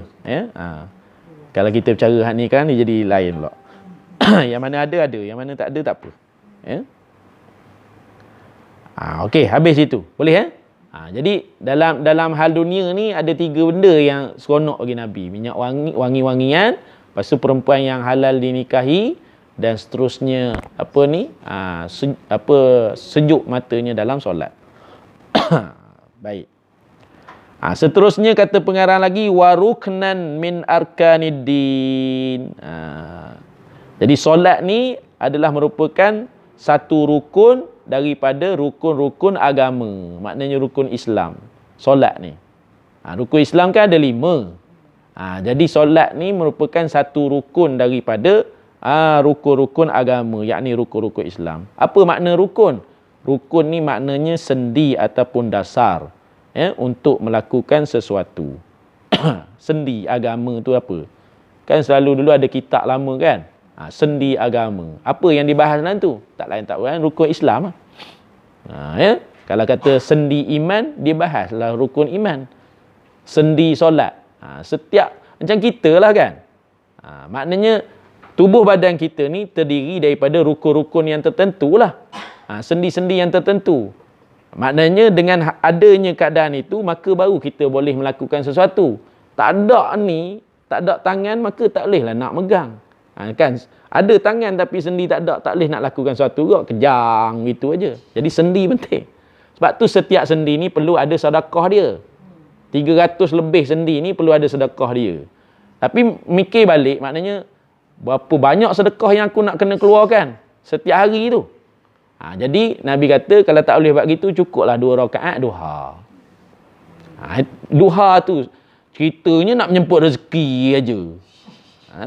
Kalau kita bercara hak ni kan dia jadi lain pula. Yang mana ada, yang mana tak ada tak apa. Okey, habis itu. Boleh jadi dalam hal dunia ni ada 3 benda yang seronok bagi Nabi. Minyak wangi-wangian, lepas tu perempuan yang halal dinikahi, dan seterusnya sejuk matanya dalam solat. Baik. Seterusnya kata pengarang lagi waruknan min arkaniddin. Jadi solat ni adalah merupakan satu rukun daripada rukun-rukun agama. Maknanya rukun Islam. Solat ni. Rukun Islam kan ada 5. Jadi solat ni merupakan satu rukun daripada rukun-rukun agama, yakni rukun-rukun Islam. Apa makna rukun? Rukun ni maknanya sendi ataupun dasar untuk melakukan sesuatu. Sendi agama tu apa? Kan selalu dulu ada kitab lama kan? Sendi agama. Apa yang dibahas dalam tu? Tak lain tak bukan rukun Islam lah. Kalau kata sendi iman, dia bahaslah rukun iman. Sendi solat. Setiap macam kita lah kan? Maknanya tubuh badan kita ni terdiri daripada rukun-rukun yang tertentu lah. Sendi-sendi yang tertentu. Maknanya dengan adanya keadaan itu, maka baru kita boleh melakukan sesuatu. Tak ada ni, tak ada tangan, maka tak boleh lah nak megang. Kan? Ada tangan tapi sendi tak ada, tak boleh nak lakukan sesuatu kot. Kejang gitu aja. Jadi sendi penting. Sebab tu setiap sendi ni perlu ada sedekah dia. 300 lebih sendi ni perlu ada sedekah dia. Tapi mikir balik, maknanya berapa banyak sedekah yang aku nak kena keluarkan setiap hari tu. Jadi Nabi kata kalau tak boleh buat gitu, cukuplah 2 rakaat duha. Duha tu ceritanya nak menyemput rezeki aja.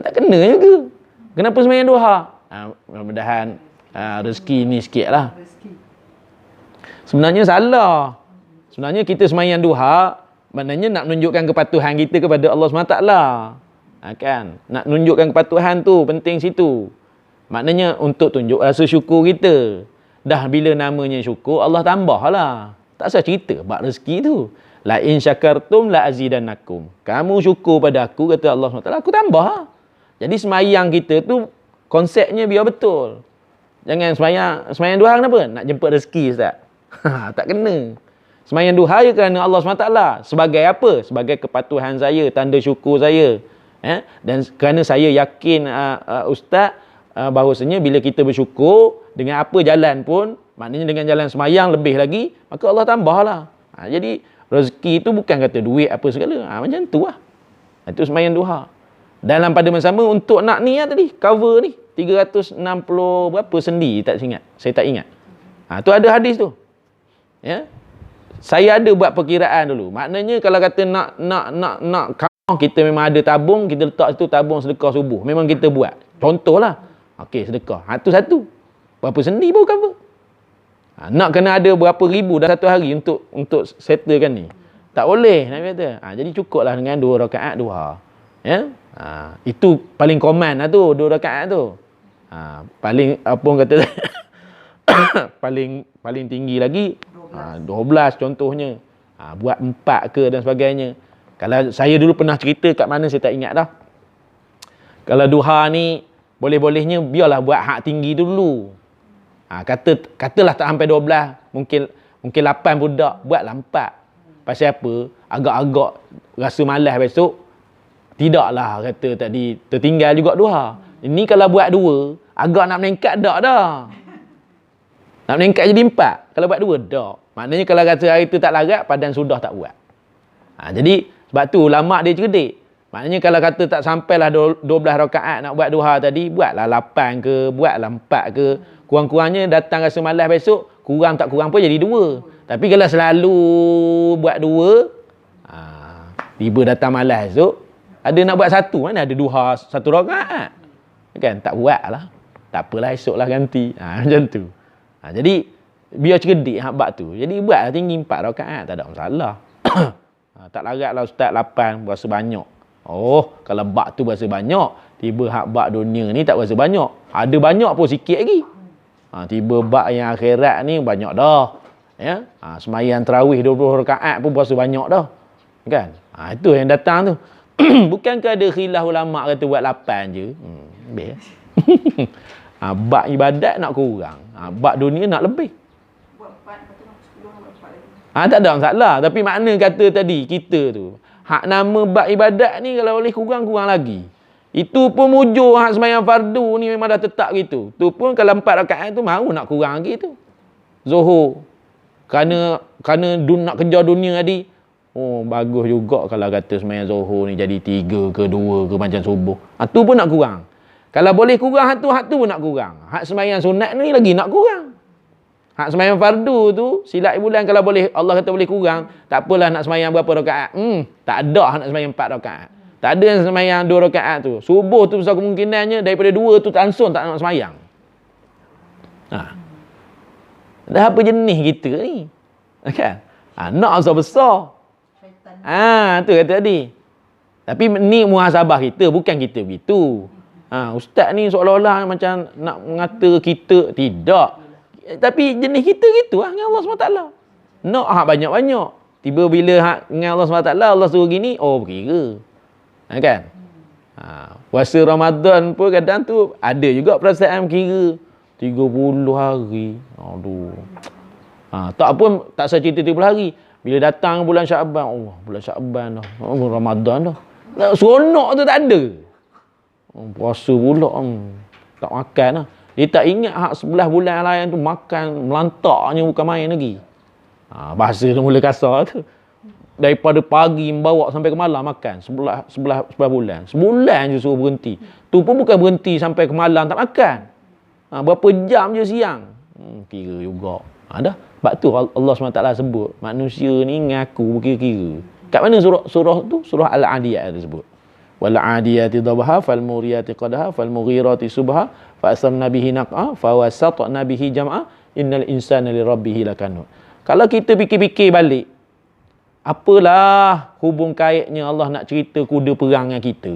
Tak kena juga. Kenapa sembahyang duha? Mudah-mudahan rezeki ni sikit lah. Sebenarnya salah. Sebenarnya kita sembahyang duha, maknanya nak menunjukkan kepatuhan kita kepada Allah SWT. Kan? Nak menunjukkan kepatuhan tu, penting situ. Maknanya untuk tunjuk rasa syukur kita. Dah bila namanya syukur, Allah tambah lah. Tak usah cerita bab rezeki tu. La in syakartum la azidannakum. Kamu syukur pada aku, kata Allah SWT, aku tambah lah. Jadi semayang kita tu konsepnya biar betul. Jangan semayang duha kenapa? Nak jemput rezeki, Ustaz. Tak kena. Semayang duha ya kerana Allah SWT. Sebagai apa? Sebagai kepatuhan saya, tanda syukur saya. Dan kerana saya yakin Ustaz, bahawasanya bila kita bersyukur dengan apa jalan pun, maknanya dengan jalan semayang lebih lagi, maka Allah tambahlah. Jadi rezeki itu bukan kata duit apa segala. Macam tu lah. Itu semayang duha. Dalam pada masa sama untuk nak ni tadi, cover ni 360 berapa sendi, tak ingat. Saya tak ingat. Tu ada hadis tu. Ya. Saya ada buat perkiraan dulu. Maknanya kalau kata nak kita memang ada tabung, kita letak situ tabung sedekah subuh. Memang kita buat. Contohlah. Okey, sedekah. Tu satu. Berapa sendi baru cover? Nak kena ada berapa ribu dah satu hari untuk settlekan ni. Tak boleh, Nabi kata. Jadi cukuplah dengan 2 rakaat duha. Ya? Itu paling common lah tu, 2 rakaat tu. Paling apa orang kata paling tinggi lagi 12 contohnya. Buat 4 ke dan sebagainya. Kalau saya dulu pernah cerita kat mana saya tak ingat dah. Kalau duha ni boleh-bolehnya biarlah buat hak tinggi dulu. Katalah tak sampai 12, mungkin 8 budak, buatlah 4. Pasal apa? Agak-agak rasa malas besok. Tidaklah kata tadi tertinggal juga duha. Ini kalau buat 2, agak nak meningkat dak dah. Nak meningkat jadi 4. Kalau buat 2 dak. Maknanya kalau kata hari tu tak larat, padan sudah tak buat. Jadi sebab tu ulama dia cerdik. Maknanya kalau kata tak sampailah 12 rakaat nak buat duha tadi, buatlah 8 ke, buatlah 4 ke. Kurang-kurangnya datang rasa malas besok, kurang tak kurang pun jadi 2. Tapi kalau selalu buat 2, tiba datang malas esok, ada nak buat 1, mana ada duha 1 rakaat. Kan? Tak buat lah. Tak apalah, esoklah ganti. Macam tu. Jadi, biar cerdik hak bab tu. Jadi, buatlah tinggi 4 rakaat. Tak ada masalah. Tak laratlah Ustaz 8, berasa banyak. Kalau bab tu berasa banyak, tiba hak bab dunia ni tak berasa banyak. Ada banyak pun sikit lagi. Tiba bab yang akhirat ni banyak dah. Ya? Semayang tarawih 20 rakaat pun berasa banyak dah. Kan? Itu yang datang tu. Bukankah ada khilaf ulama kata buat 8 je? Lebih. Bab ibadat nak kurang. Bab dunia nak lebih. Buat 4, lepas tu nak 10, buat 4 lagi. Tak ada masalah. Tapi makna kata tadi, kita tu. Hak nama bab ibadat ni kalau boleh kurang-kurang lagi. Itu pun mujur hak sembahyang fardu ni memang dah tetap gitu. Tu pun kalau 4 rakaat tu mahu nak kurang lagi tu. Zuhur. Kerana nak kejar dunia tadi. Bagus juga kalau kata sembahyang zuhur ni jadi 3 ke 2 ke macam subuh. Tu pun nak kurang. Kalau boleh kurang hak tu pun nak kurang. Hak sembahyang sunat ni lagi nak kurang. Hak sembahyang fardu tu, silat bulan kalau boleh, Allah kata boleh kurang, tak apalah nak sembahyang berapa rakaat. Tak ada nak sembahyang 4 rakaat. Tak ada yang semayang 2 rakaat tu. Subuh tu besar kemungkinannya daripada 2 tu langsung tak nak semayang. Dah apa jenis kita ni? Kan? Nak besar-besar. Tu kata tadi. Tapi ni muhasabah kita, bukan kita begitu. Ustaz ni seolah-olah macam nak mengata kita. Tidak. Tapi jenis kita gitu dengan Allah SWT. Nak banyak-banyak. Tiba bila dengan Allah SWT, Allah suruh gini, berkira. Kan? Puasa Ramadan pun kadang tu ada juga perasaan kira 30 hari. Aduh. Tak pun tak saya cerita 30 hari. Bila datang bulan Syaban, bulan Syaban dah. Ramadan dah. Seronok tu tak ada. Puasa pula. Tak makan lah. Dia tak ingat 11 bulan lain tu makan melantaknya bukan main lagi. Bahasa tu mula kasar tu. Daripada pagi membawa sampai ke malam makan 11 bulan. Sebulan je suruh berhenti. Tu pun bukan berhenti sampai ke malam tak makan. Berapa jam je siang. Kira juga. Dah. Sebab tu Allah SWT sebut manusia ni ngaku berkira-kira. Kat mana surah tu? Surah Al-Adiyat disebut. Wal 'adiyati dhabha fal muriyati qadha fal mughirati subha fa asarna bihi naq'a fa wasatna bihi jam'a innal insana li rabbih lakanut. Kalau kita fikir-fikir balik, apalah hubung kaitnya Allah nak cerita kuda perang dengan kita?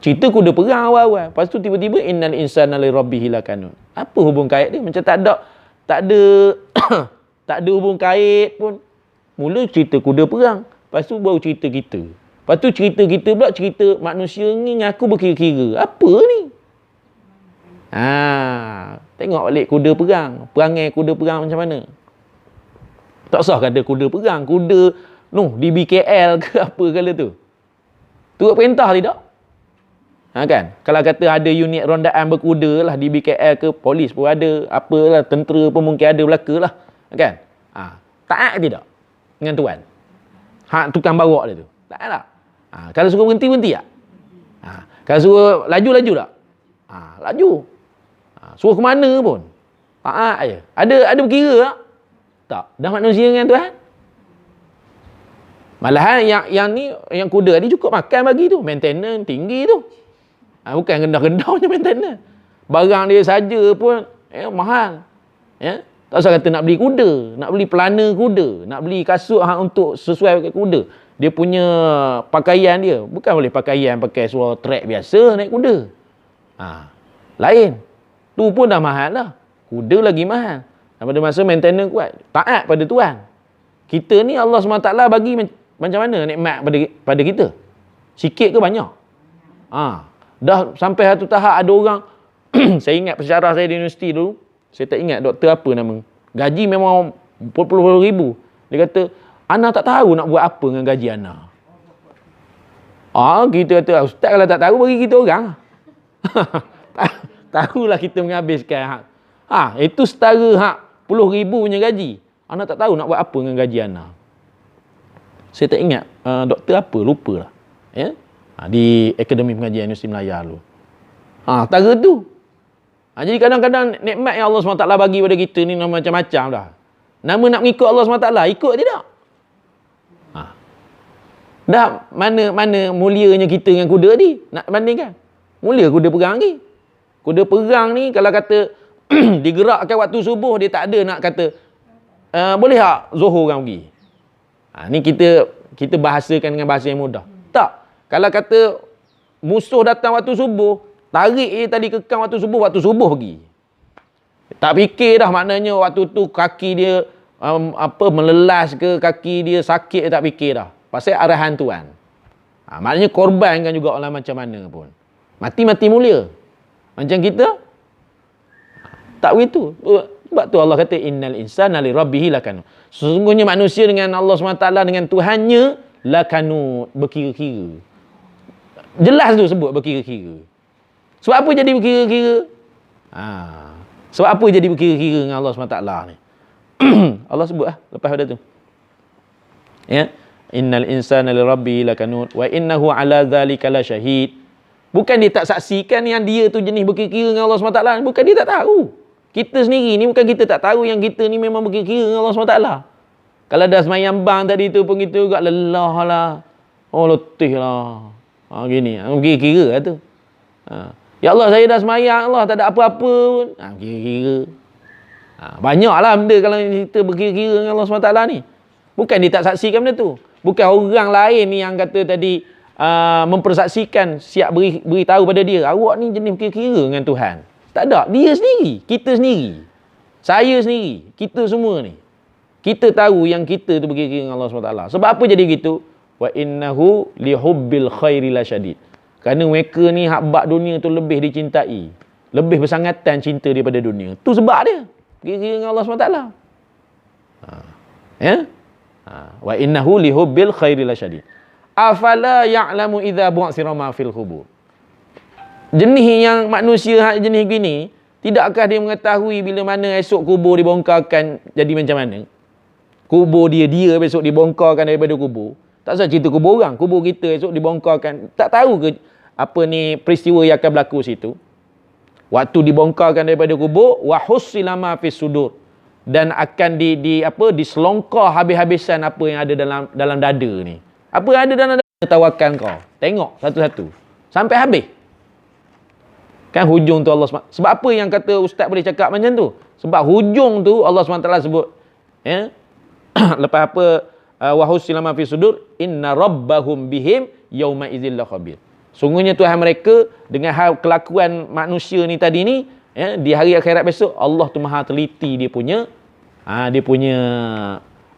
Cerita kuda perang awal-awal. Lepas tu tiba-tiba innal insana li rabbih lakanut. Apa hubung kait dia? Macam tak ada tak ada hubung kait pun. Mula cerita kuda perang, lepas tu baru cerita kita. Lepas tu cerita kita pula cerita manusia ni ngaku berkira-kira. Apa ni? Tengok balik kuda perang. Perangai kuda perang macam mana? Tak usah kata kuda perang. Kuda di BKL ke apa kala tu. Turut perintah tidak? Kan? Kalau kata ada unit rondaan berkuda lah di BKL ke, polis pun ada, apalah, tentera pun mungkin ada belaka lah. Kan? Taat tidak? Dengan tuan. Tukang bawa dia tu. Taat tak? Kalau suruh berhenti tak? Kalau suruh laju tak? Laju. Suruh ke mana pun. Taat je. Ada berkira tak? Tak. Dah manusia dengan Tuhan. Malahan yang kuda ni cukup makan bagi tu. Maintenance tinggi tu. Bukan rendah-rendah macam maintenance. Barang dia saja pun mahal. Tak usah kata nak beli kuda, nak beli pelana kuda, nak beli kasut untuk sesuai dengan kuda. Dia punya pakaian dia bukan boleh pakai seluar trek biasa naik kuda. Lain. Tu pun dah mahal dah. Kuda lagi mahal. Pada masa maintenance kuat, taat pada Tuhan. Kita ni Allah SWT bagi macam mana nikmat pada kita? Sikit ke banyak? Dah sampai satu tahap ada orang saya ingat pensyarah saya di universiti dulu, saya tak ingat doktor apa nama. Gaji memang puluh ribu. Dia kata, Ana tak tahu nak buat apa dengan gaji Ana. Kita kata, ustaz kalau tak tahu bagi kita orang. Tahulah kita menghabiskan itu setara puluh ribu punya gaji. Ana tak tahu nak buat apa dengan gaji Ana. Saya tak ingat doktor apa, lupa lah. Di Akademi Pengajian Universiti Melayu dulu. Setara tu. Jadi kadang-kadang nikmat yang Allah SWT bagi pada kita ni macam-macam dah. Nama nak mengikut Allah SWT, ikut tidak? Dah mana mulianya kita dengan kuda ni? Nak bandingkan? Mulia kuda perang ni. Kuda perang ni kalau kata digerakkan waktu subuh, dia tak ada nak kata boleh tak Zuhur orang pergi? Ni kita bahasakan dengan bahasa yang mudah. Tak. Kalau kata musuh datang waktu subuh, tarik tadi kekang waktu subuh pergi. Tak fikir dah, maknanya waktu tu kaki dia melelas ke, kaki dia sakit, tak fikir dah. Pasal arahan Tuhan. Maknanya korbankan juga orang macam mana pun. Mati-mati mulia. Macam kita tak begitu. Sebab tu Allah kata innal insana li rabbih lakanut. Sesungguhnya manusia dengan Allah SWT, dengan Tuhannya lakanut, berkira-kira. Jelas tu sebut berkira-kira. Sebab apa jadi berkira-kira? Sebab apa jadi berkira-kira dengan Allah SWT ni? Allah sebut lepas pada tu. Innal insana li rabbih lakanut wa innahu ala dzalika lasyahid. Bukan dia tak saksikan yang dia tu jenis berkira-kira dengan Allah SWT. Bukan dia tak tahu. Kita sendiri ni bukan kita tak tahu yang kita ni memang berkira-kira dengan Allah SWT. Kalau dah semayang bang tadi tu pun kita juga lelah lah. Oh letih lah. Gini. Kira-kira lah tu. Ya Allah, saya dah semayang Allah, tak ada apa-apa pun. Kira-kira. Banyaklah benda kalau kita berkira-kira dengan Allah SWT ni. Bukan dia tak saksikan benda tu. Bukan orang lain ni yang kata tadi mempersaksikan, siap beritahu pada dia, awak ni jenis berkira-kira dengan Tuhan. Tak ada. Dia sendiri. Kita sendiri. Saya sendiri. Kita semua ni. Kita tahu yang kita tu berkira-kira dengan Allah SWT. Sebab apa jadi gitu? Wa innahu lihubbil khairi lasyadid. Kerana mereka ni hak bab dunia tu lebih dicintai. Lebih bersangatan cinta daripada dunia. Tu sebab dia. Berkira-kira dengan Allah SWT. Ya? Wa innahu lihubbil khairi lasyadid. Afala ya'lamu idza bu'sira ma fil qubur. Jenis yang manusia jenis gini, tidakkah dia mengetahui bila mana esok kubur dibongkarkan jadi macam mana? Kubur dia besok dibongkarkan daripada kubur. Tak usah cerita kubur orang, kubur kita esok dibongkarkan. Tak tahu ke apa ni peristiwa yang akan berlaku situ? Waktu dibongkarkan daripada kubur, wa hussila ma fis sudur, dan akan diselongkar habis-habisan apa yang ada dalam dada ni. Apa yang ada dalam dada tawakan kau. Tengok satu-satu sampai habis. Kan hujung tu Allah SWT. Sebab apa yang kata ustaz boleh cakap macam tu? Sebab hujung tu Allah SWT sebut, ya. Lepas apa, wa hussila ma fis sudur, inna rabbahum bihim yauma idzil khabir. Sungguhnya Tuhan mereka dengan hal kelakuan manusia ni tadi ni, ya, di hari akhirat besok Allah tu maha teliti dia punya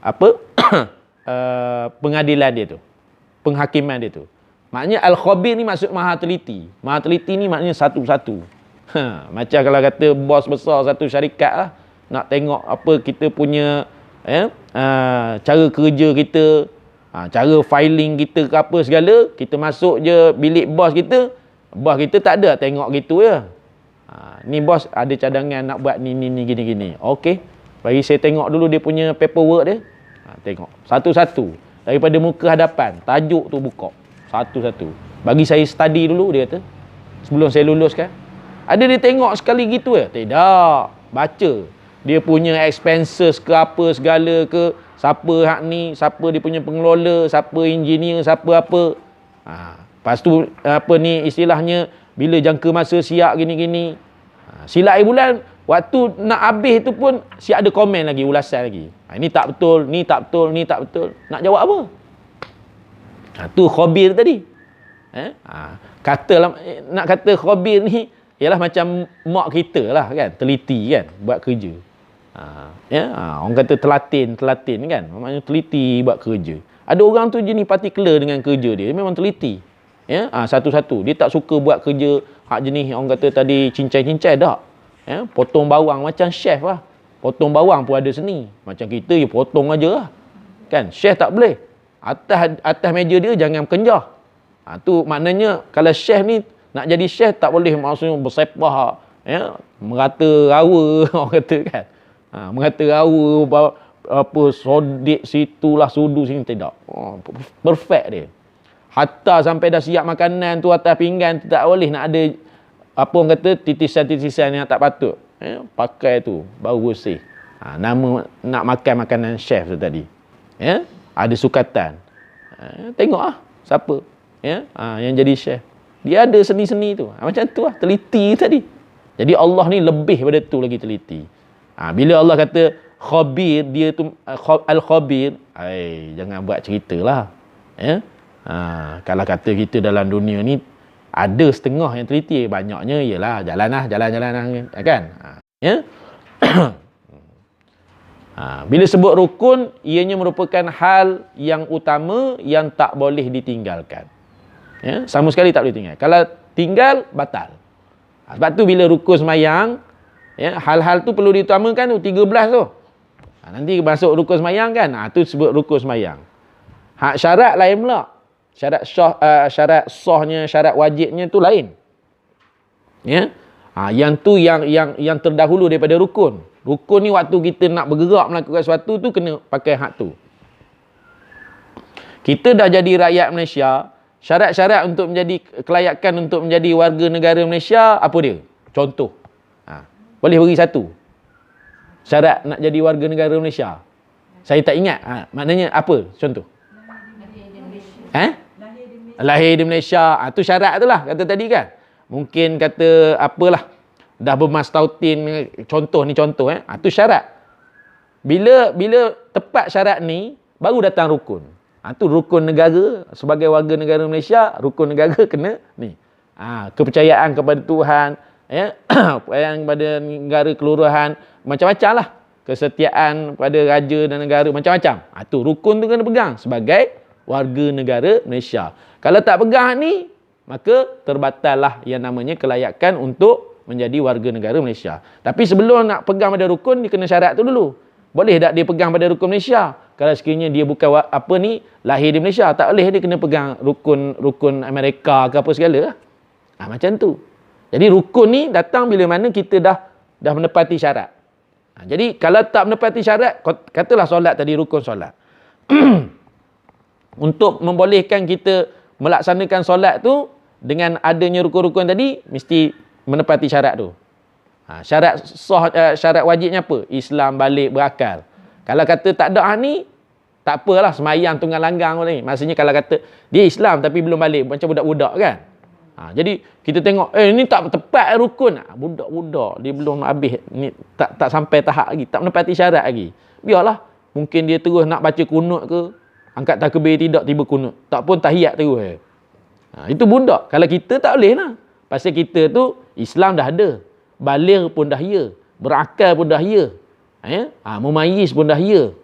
apa pengadilan dia tu, penghakiman dia tu. Maknanya al-khabir ni maksud maha teliti. Maha teliti ni maknanya satu-satu. Macam kalau kata bos besar satu syarikat lah, nak tengok apa kita punya cara kerja kita, cara filing kita ke apa segala, kita masuk je bilik bos kita tak ada tengok gitu ya. Ni bos ada cadangan nak buat ni gini. Okey, bagi saya tengok dulu dia punya paperwork dia. Tengok satu-satu daripada muka hadapan, tajuk tu buka satu-satu. Bagi saya study dulu, dia kata, sebelum saya luluskan. Ada dia tengok sekali gitu ya? Tidak, baca dia punya expenses ke apa segala ke, siapa hak ni, siapa dia punya pengelola, siapa engineer, siapa apa. Lepas tu apa ni istilahnya, bila jangka masa siap gini-gini. Silap air bulan, waktu nak habis tu pun siap ada komen lagi, ulasan lagi. Ini tak betul, ni tak betul, ni tak betul. Nak jawab apa? Tu khabir tadi. Nak kata khabir ni ialah macam mak kita lah kan, teliti kan buat kerja. Orang kata telatin kan, maknanya teliti buat kerja. Ada orang tu jenis particular dengan kerja dia memang teliti. Satu-satu. Dia tak suka buat kerja hak jenis orang kata tadi cincai-cincai dak. Potong bawang macam chef lah. Potong bawang pun ada seni. Macam kita je potong aja lah. Kan, chef tak boleh. Atas meja dia jangan kenjah. Tu maknanya kalau chef ni nak jadi chef tak boleh maksudnya bersepah, merata rawa orang kata kan. Merata rawa apa sodik situlah sudu sini, tidak. Perfect dia. Hatta sampai dah siap makanan tu atas pinggan tu tak boleh nak ada apa orang kata titisan-titisan yang tak patut. Pakai tu baru bersih. Nama nak makan makanan chef tu tadi. Ada sukatan. Tengok siapa yang jadi chef. Dia ada seni-seni tu. Macam tu lah, teliti tadi. Jadi Allah ni lebih pada tu lagi teliti. Bila Allah kata khabir, dia tu al-khabir, jangan buat cerita lah. Kalau kata kita dalam dunia ni ada setengah yang teliti, banyaknya ialah jalan kan. Bila sebut rukun, ianya merupakan hal yang utama yang tak boleh ditinggalkan. Sama sekali tak boleh tinggal. Kalau tinggal, batal. Sebab tu bila rukun semayang, hal-hal tu perlu diutamakan tu, 13 tu. Nanti masuk rukun semayang kan, tu sebut rukun semayang. Hak syarat lain pula. Syarat sahnya, syarat wajibnya tu lain. Yang tu yang terdahulu daripada rukun. Rukun ni waktu kita nak bergerak melakukan sesuatu tu kena pakai hak tu. Kita dah jadi rakyat Malaysia, syarat-syarat untuk menjadi kelayakan untuk menjadi warga negara Malaysia apa dia? Contoh. Boleh bagi satu. Syarat nak jadi warga negara Malaysia. Saya tak ingat. Maknanya apa? Contoh. lahir di Malaysia, tu syarat tu lah kata tadi kan. Mungkin kata apalah, dah bermastautin, contoh ni contoh tu syarat. Bila tepat syarat ni baru datang rukun. Tu rukun negara, sebagai warga negara Malaysia, rukun negara kena ni. Kepercayaan kepada Tuhan, kepercayaan kepada negara kelurahan, macam-macam lah. Kesetiaan pada raja dan negara, macam-macam. Tu rukun tu kena pegang sebagai warga negara Malaysia. Kalau tak pegang ni, maka terbatal lah yang namanya kelayakan untuk menjadi warga negara Malaysia. Tapi sebelum nak pegang pada rukun, dia kena syarat tu dulu. Boleh tak dia pegang pada rukun Malaysia? Kalau sekiranya dia bukan lahir di Malaysia, tak boleh dia kena pegang rukun Amerika ke apa segala. Macam tu. Jadi rukun ni datang bila mana kita dah menepati syarat. Jadi kalau tak menepati syarat, katalah solat tadi, rukun solat. Untuk membolehkan kita melaksanakan solat tu dengan adanya rukun-rukun tadi, mesti menepati syarat tu. Syarat wajibnya apa? Islam, balik, berakal. Kalau kata tak ada ni, tak apalah, semayang tunggang langgang ni. Maksudnya kalau kata dia Islam tapi belum balik, macam budak-budak kan. Jadi kita tengok, ni tak tepat rukun. Budak-budak dia belum habis ni, tak sampai tahap lagi, tak menepati syarat lagi. Biarlah, mungkin dia terus nak baca kunut ke, angkat takbir tidak, tiba kunut, tak pun tahiyat terus. Itu budak. Kalau kita tak boleh lah. Pasal kita tu Islam dah ada, baligh pun dah ya, berakal pun dah ya, mumayyiz pun dah ya.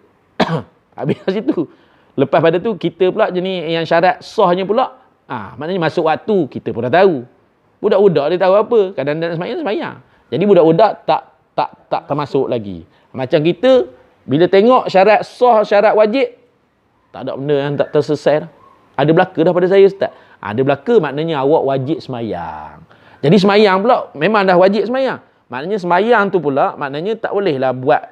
Habis situ. Lepas pada tu kita pula jenis yang syarat sahnya pula, maknanya masuk waktu kita pun dah tahu. Budak-budak dia tahu apa, kadang-kadang semayang. Jadi budak-budak tak termasuk lagi. Macam kita bila tengok syarat sah, syarat wajib, tak ada benda yang tak terselesai dah. Ada belaka dah pada saya, Ustaz. Ada belaka maknanya awak wajib semayang. Jadi semayang pula memang dah wajib semayang. Maknanya semayang tu pula maknanya tak bolehlah buat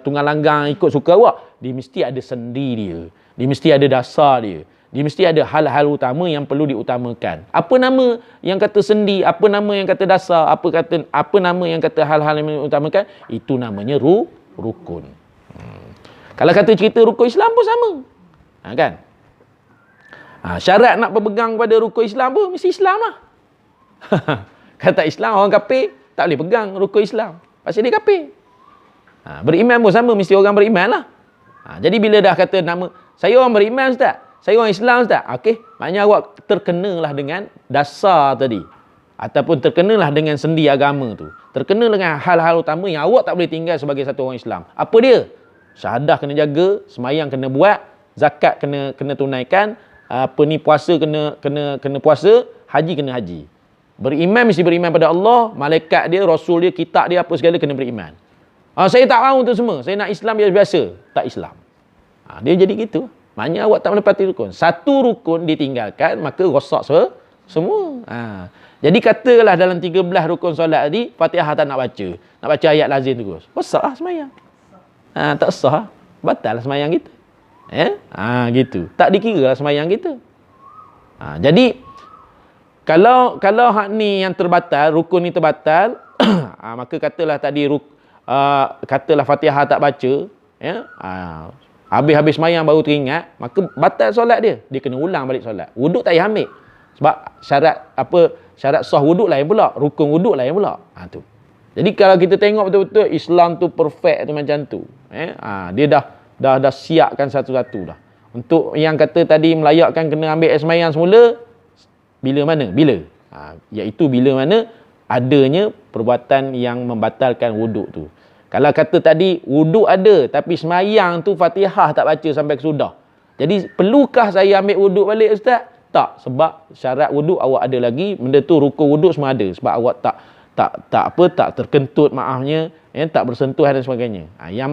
tunggang langgang ikut suka awak. Dia mesti ada sendi dia. Dia mesti ada dasar dia. Dia mesti ada hal-hal utama yang perlu diutamakan. Apa nama yang kata sendi, apa nama yang kata dasar, apa nama yang kata hal-hal yang diutamakan, itu namanya rukun. Kalau kata cerita rukun Islam pun sama. Kan? Syarat nak berpegang pada rukun Islam pun mesti Islam lah. Kata Islam, orang kafir tak boleh pegang rukun Islam. Pasal dia kafir. Beriman pun sama, mesti orang beriman lah. Jadi bila dah kata nama, saya orang beriman Ustaz, saya orang Islam Ustaz. Okey, maknanya awak terkenalah dengan dasar tadi. Ataupun terkenalah dengan sendi agama tu. Terkena dengan hal-hal utama yang awak tak boleh tinggal sebagai satu orang Islam. Apa dia? Syahadah kena jaga, semayang kena buat, zakat kena tunaikan, puasa kena puasa, haji kena haji. Beriman mesti beriman pada Allah, malaikat dia, rasul dia, kitab dia, apa segala kena beriman. Saya tak mahu tu semua, saya nak Islam biasa. Tak Islam. Dia jadi gitu. Maknanya awak tak menepati rukun. Satu rukun ditinggalkan, maka rosak semua. Jadi katalah dalam 13 rukun solat tadi, Fatihah tak nak baca. Nak baca ayat lazim terus. Rosak lah semayang. Tak sah. Batal lah semayang kita. Gitu. Tak dikira lah semayang kita. Jadi kalau hak ni yang terbatal, rukun ni terbatal, maka katalah tadi katalah Fatihah tak baca, habis-habis semayang baru teringat, maka batal solat dia. Dia kena ulang balik solat. Wuduk tak payah ambil. Sebab syarat sah wuduk lain pula, rukun wuduk lain pula. Tu. Jadi kalau kita tengok betul-betul Islam tu perfect tu macam tu. Dia dah siapkan satu-satu dah. Untuk yang kata tadi melayakkan kena ambil air semayang semula, bila mana? Bila? Iaitu bila mana adanya perbuatan yang membatalkan wuduk tu. Kalau kata tadi wuduk ada tapi semayang tu Fatihah tak baca sampai kesudah. Jadi perlukah saya ambil wuduk balik Ustaz? Tak, sebab syarat wuduk awak ada lagi, benda tu rukun wuduk semua ada. Sebab awak tak terkentut, maafnya, tak bersentuhan dan sebagainya.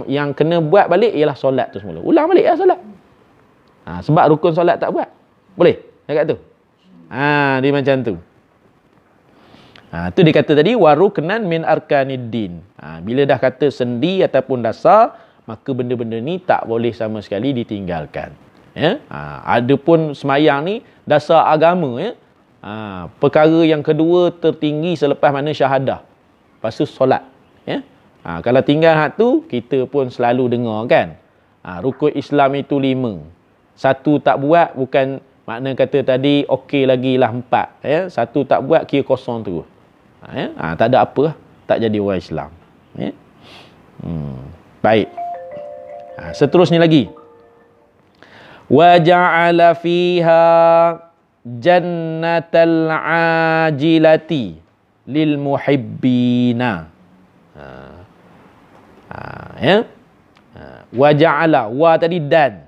Yang kena buat balik ialah solat tu semula. Ulang balik lah solat. Sebab rukun solat tak buat. Boleh? Dekat tu. Dia macam tu. Tu dia kata tadi warukanan min arkaniddin. Bila dah kata sendi ataupun dasar, maka benda-benda ni tak boleh sama sekali ditinggalkan. Adapun semayang ni dasar agama, perkara yang kedua tertinggi selepas mana syahadah. Lepas tu solat. Kalau tinggal hak tu, kita pun selalu dengar kan. Rukun Islam itu 5. Satu tak buat, bukan Makna kata tadi okey lagi lah 4, ya. Satu tak buat kira kosong terus. Ya. Tak ada apa, tak jadi orang Islam. Ya. Baik. Seterusnya lagi. Wa ja'ala fiha jannatal ajilati lil muhibbina. Ya. Wa ja'ala, wa tadi dan.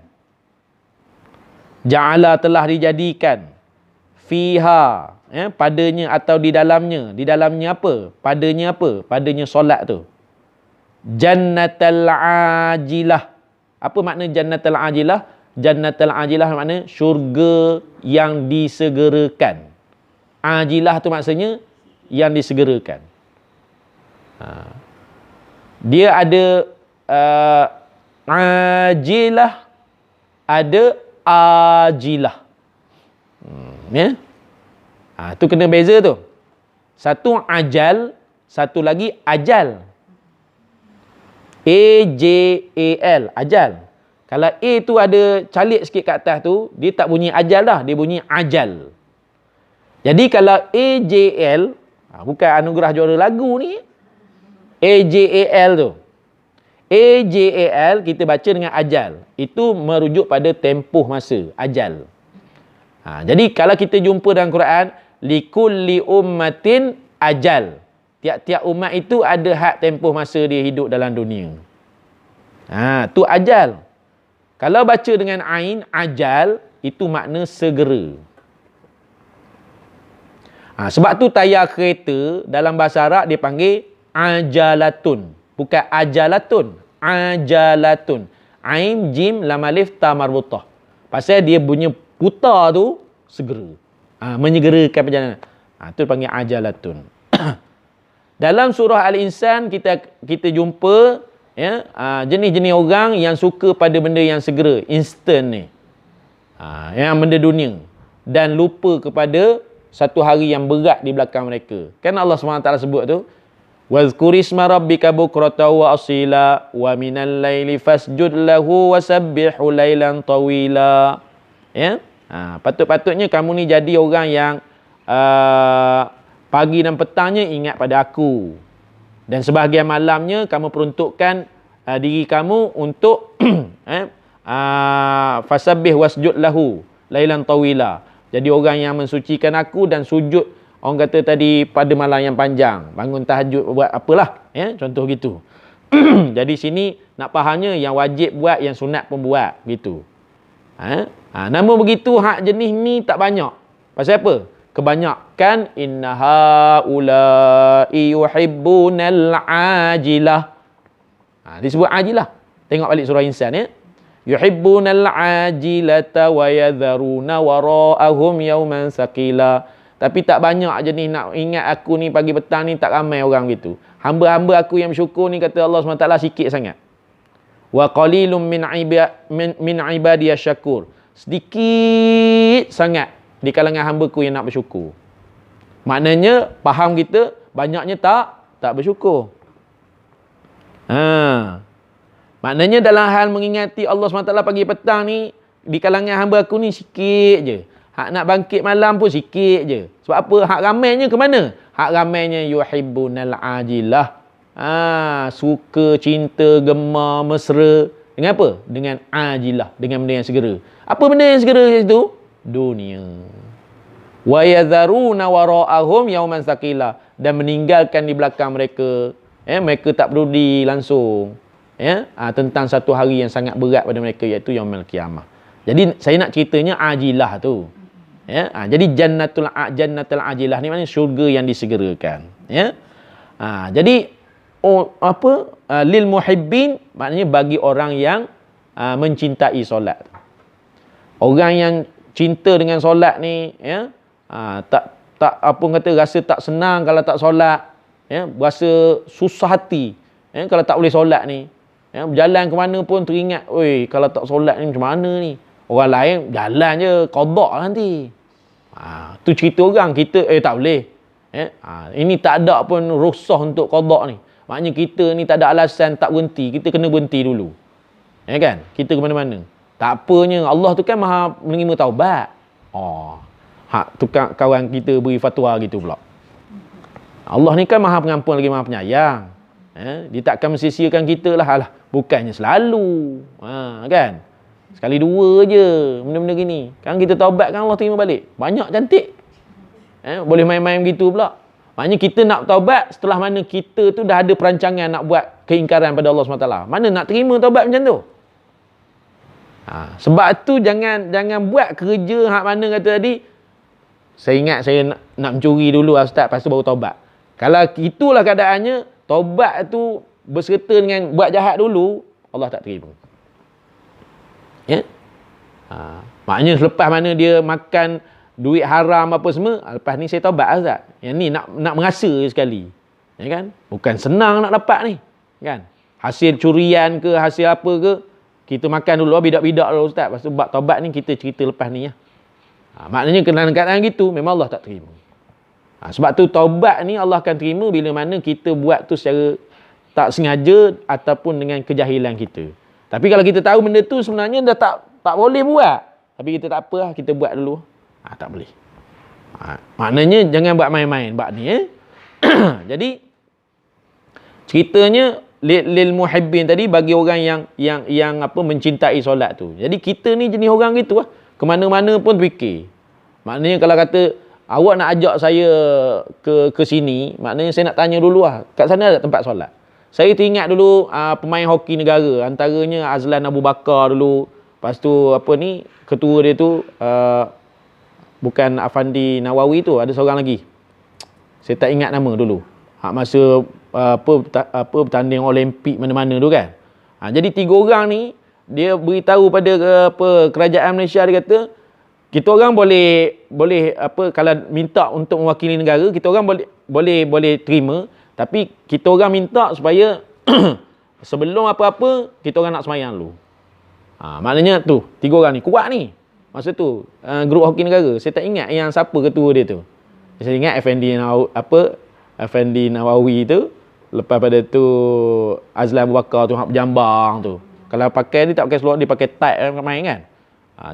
Ja'ala telah dijadikan fiha, ya, padanya atau di dalamnya. Di dalamnya apa? Padanya apa? Padanya solat tu. Jannatal ajilah. Apa makna jannatal ajilah? Jannatal ajilah makna syurga yang disegerakan. Ajilah tu maksudnya yang disegerakan. Dia ada ajilah, ada ajilah. Ya? Tu kena beza tu. Satu ajal, satu lagi ajal. A-J-A-L, ajal. Kalau A tu ada calik sikit kat atas tu, dia tak bunyi ajal dah, dia bunyi ajal. Jadi kalau A-J-L, bukan anugerah juara lagu ni. A-J-A-L tu. A-J-A-L kita baca dengan ajal. Itu merujuk pada tempoh masa, ajal. Jadi kalau kita jumpa dalam Quran, likulli ummatin ajal. Tiap-tiap umat itu ada hak tempoh masa dia hidup dalam dunia. Tu ajal. Kalau baca dengan ain, ajal, itu makna segera. Sebab tu tayar kereta dalam bahasa Arab dia panggil ajalatun. Bukan ajalatun. Ajalatun. Ain, jim, lam alif, ta marbutah. Pasal dia punya putar tu segera. Menyegerakan perjalanan. Itu panggil ajalatun. Dalam surah Al-Insan kita jumpa, ya, jenis-jenis orang yang suka pada benda yang segera, instant ni. Yang benda dunia. Dan lupa kepada satu hari yang berat di belakang mereka. Kan Allah SWT sebut tu, wazkurisma rabbika bukrata wa asila wa minal laili fasjud lahu wasabbihu lailan tawila. Ya? Patut-patutnya kamu ni jadi orang yang pagi dan petangnya ingat pada aku. Dan sebahagian malamnya kamu peruntukkan diri kamu untuk fasabbih wasjud lahu lailan tawila. Jadi orang yang mensucikan aku dan sujud, orang kata tadi, pada malam yang panjang. Bangun tahajud buat apalah, ya, contoh gitu. Jadi sini nak fahamnya yang wajib buat, yang sunat pun buat gitu. Namun begitu hak jenis ni tak banyak. Pasal apa? Kebanyakan inna haula'i yuhibbunal ajilah. Disebut ajilah. Tengok balik surah Insan, ya. Yuhibbunal ajilata wa yadharuna wara'ahum yawman saqila. Tapi tak banyak jenis nak ingat aku ni pagi petang ni, tak ramai orang gitu. Hamba-hamba aku yang bersyukur ni, kata Allah SWT, sikit sangat. Wa qalilum min ibadiyas syakur. Sedikit sangat di kalangan hamba-ku yang nak bersyukur. Maknanya faham kita banyaknya tak bersyukur. Maknanya dalam hal mengingati Allah SWT pagi petang ni, di kalangan hamba aku ni sikit je. Hak nak bangkit malam pun sikit je. Sebab apa? Hak ramainya ke mana? Hak ramainya yuhibbunal ajilah. Suka, cinta, gemar, mesra. Dengan apa? Dengan ajilah. Dengan benda yang segera. Apa benda yang segera itu? Dunia. Wa yadharuna wara'ahum yawman saqila. Dan meninggalkan di belakang mereka. Mereka tak peduli langsung. Tentang satu hari yang sangat berat pada mereka, iaitu yaumul qiyamah. Jadi saya nak ceritanya ajilah tu. Jadi jannatul ajilah ni maknanya syurga yang disegerakan. Jadi lil muhibbin maknanya bagi orang yang mencintai solat. Orang yang cinta dengan solat ni, tak apa kata, rasa tak senang kalau tak solat, rasa susah hati kalau tak boleh solat ni. Berjalan ke mana pun teringat, oi, kalau tak solat ni macam mana ni? Orang lain jalan je, qada lah nanti. Tu cerita orang, kita tak boleh. Ini tak ada pun rukhsah untuk qada ni. Maknanya kita ni tak ada alasan tak berhenti, kita kena berhenti dulu. Kan? Kita ke mana-mana. Tak apanya, Allah tu kan maha menerima taubat. Hak tukang kawan kita beri fatwa gitu pula. Allah ni kan Maha Pengampun lagi Maha Penyayang. Dia takkan mensisiakan kita lah. Alah, bukannya selalu. Kan? Sekali dua je benda-benda gini. Kan kita taubat kan Allah terima balik. Banyak cantik. Boleh main-main begitu pula. Maknanya kita nak taubat setelah mana kita tu dah ada perancangan nak buat keingkaran pada Allah SWT. Mana nak terima taubat macam tu? Sebab tu jangan buat kerja hak mana kata tadi, saya ingat saya nak mencuri dulu Ustaz, lepas tu baru taubat. Kalau itulah keadaannya, taubat tu berserta dengan buat jahat dulu, Allah tak terima. Ya? Maknanya selepas mana dia makan duit haram apa semua, lepas ni saya taubat Ustaz. Yang ni nak merasa sekali. Ya kan? Bukan senang nak dapat ni. Kan? Hasil curian ke, hasil apa ke, kita makan dulu, bidak-bidak dulu Ustaz. Lepas tu buat taubat ni kita cerita lepas ni ya. Maknanya keadaan gitu memang Allah tak terima. Sebab tu taubat ni Allah akan terima bila mana kita buat tu secara tak sengaja ataupun dengan kejahilan kita. Tapi kalau kita tahu benda tu sebenarnya dah tak boleh buat, tapi kita tak apa lah, kita buat dulu. Tak boleh. Maknanya jangan buat main-main bab ni Jadi ceritanya lil muhibbin tadi bagi orang yang apa mencintai solat tu. Jadi kita ni jenis orang gitu lah. Ke mana-mana pun fikir. Maknanya kalau kata awak nak ajak saya ke sini, maknanya saya nak tanya dulu lah, kat sana ada tempat solat. Saya teringat dulu pemain hoki negara, antaranya Azlan Abu Bakar dulu. Lepas tu apa ni, ketua dia tu bukan Afandi Nawawi tu, ada seorang lagi. Saya tak ingat nama dulu. Masa bertanding Olimpik mana-mana tu kan. Jadi 3 orang ni dia beritahu pada kerajaan Malaysia, dia kata kita orang boleh apa, kalau minta untuk mewakili negara, kita orang boleh terima, tapi kita orang minta supaya sebelum apa-apa kita orang nak semayang dulu. Maknanya tu 3 orang ni kuat ni. Masa tu grup hoki negara, saya tak ingat yang siapa ketua dia tu. Saya ingat Effendi Nawawi tu. Lepas pada tu Azlan Abu Bakar tu hak berjambang tu. Kalau pakai dia tak pakai seluar, dia pakai tight main kan.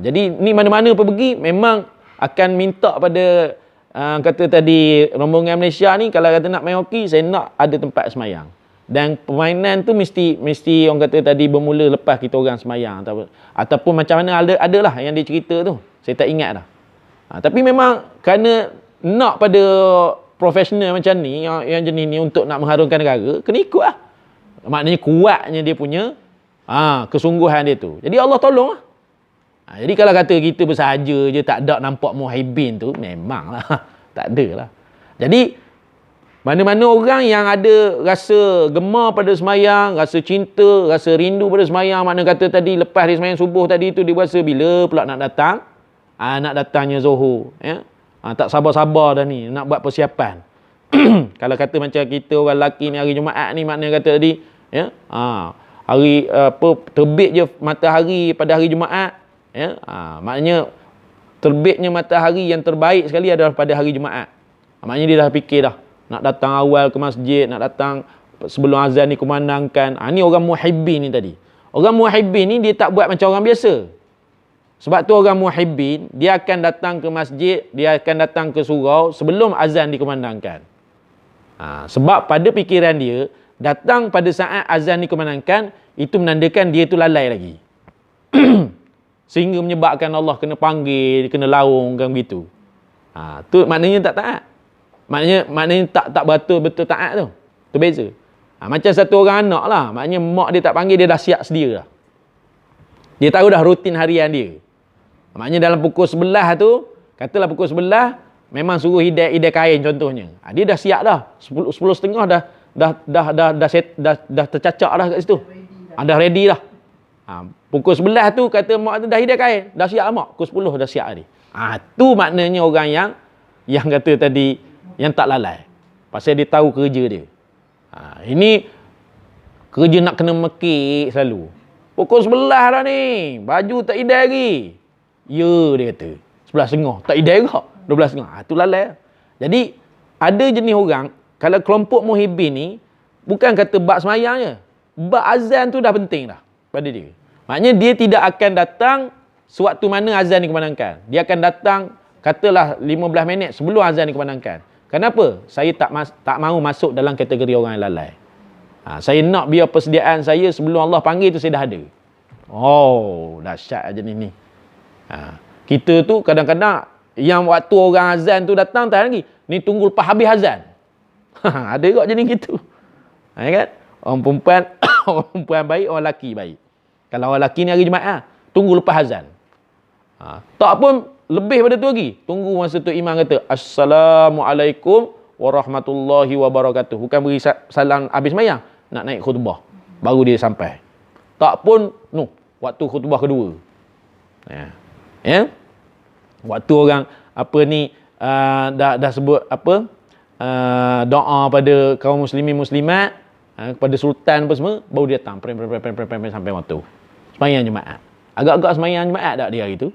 Jadi ni mana-mana pergi memang akan minta pada kata tadi rombongan Malaysia ni, kalau kata nak main hoki, saya nak ada tempat semayang. Dan permainan tu mesti orang kata tadi bermula lepas kita orang semayang ataupun macam mana adalah yang dia cerita tu. Saya tak ingat dah. Tapi memang kerana nak pada profesional macam ni, yang jenis ni untuk nak mengharumkan negara, kena ikut lah. Maknanya kuatnya dia punya kesungguhan dia tu. Jadi Allah tolong lah. Jadi kalau kata kita bersahaja je, tak ada nampak muhibbin tu, memanglah tak ada lah. Jadi mana-mana orang yang ada rasa gemar pada semayang, rasa cinta, rasa rindu pada semayang, makna kata tadi lepas dia semayang subuh tadi tu, dia rasa bila pula nak datang, nak datangnya Zuhur, ya? Tak sabar-sabar dah ni nak buat persiapan. Kalau kata macam kita orang lelaki ni hari Jumaat ni, makna kata tadi, ya, hari terbit je matahari pada hari Jumaat, ya, maknanya terbitnya matahari yang terbaik sekali adalah pada hari Jumaat. Maknanya dia dah fikir dah nak datang awal ke masjid, nak datang sebelum azan ni kumandangkan. Ni orang muhibbin ni tadi. Orang muhibbin ni dia tak buat macam orang biasa. Sebab tu orang muhibbin, dia akan datang ke masjid, dia akan datang ke surau sebelum azan dikumandangkan. Sebab pada fikiran dia, datang pada saat azan dikumandangkan, itu menandakan dia tu lalai lagi. Sehingga menyebabkan Allah kena panggil, kena laung kan begitu. Tu maknanya tak taat. Maknanya tak betul-betul taat tu. Tu beza. Macam satu orang anak lah, maknanya mak dia tak panggil, dia dah siap sedia dah. Dia tahu dah rutin harian dia. Maknanya dalam pukul 11 tu, katalah pukul 11 memang suruh hidai kain contohnya. Dia dah siap dah. 10.30 dah tercacak dah kat situ. Dah ready dah. Pukul 11 tu kata mak tu dah hidai kain, dah siap mak. Pukul 10 dah siap dia. Tu maknanya orang yang kata tadi yang tak lalai. Pasal dia tahu kerja dia. Ini kerja nak kena mekik selalu. Pukul 11 dah ni, baju tak hidai lagi. Ya, dia kata 11.30 tak hidai ke? 12.30. Tu lalai. Jadi ada jenis orang, kalau kelompok muhibbin ni bukan kata bab semayang je, bab azan tu dah penting dah pada dia. Maknanya dia tidak akan datang sewaktu mana azan dikumandangkan. Dia akan datang katalah 15 minit sebelum azan dikumandangkan. Kenapa? Saya tak mahu masuk dalam kategori orang yang lalai. Saya nak biar persediaan saya sebelum Allah panggil tu saya dah ada. Oh, dahsyat jenis ni. Kita tu kadang-kadang yang waktu orang azan tu datang tak lagi. Ni tunggu lepas habis azan. Ada juga jenis gitu. Kan? Orang perempuan orang perempuan baik, orang lelaki baik. Kalau orang lelaki ni hari Jumaat, tunggu lepas azan. Tak pun lebih pada tu lagi. Tunggu masa tu imam kata, Assalamualaikum warahmatullahi wabarakatuh. Bukan beri salam habis mayang, nak naik khutbah. Baru dia sampai. Tak pun, waktu khutbah kedua. Ya? Waktu orang, dah sebut doa pada kaum muslimin muslimat, kepada sultan apa semua, baru dia datang prem sampai waktu sembahyang Jumaat. Agak-agak sembahyang Jumaat tak dia hari tu?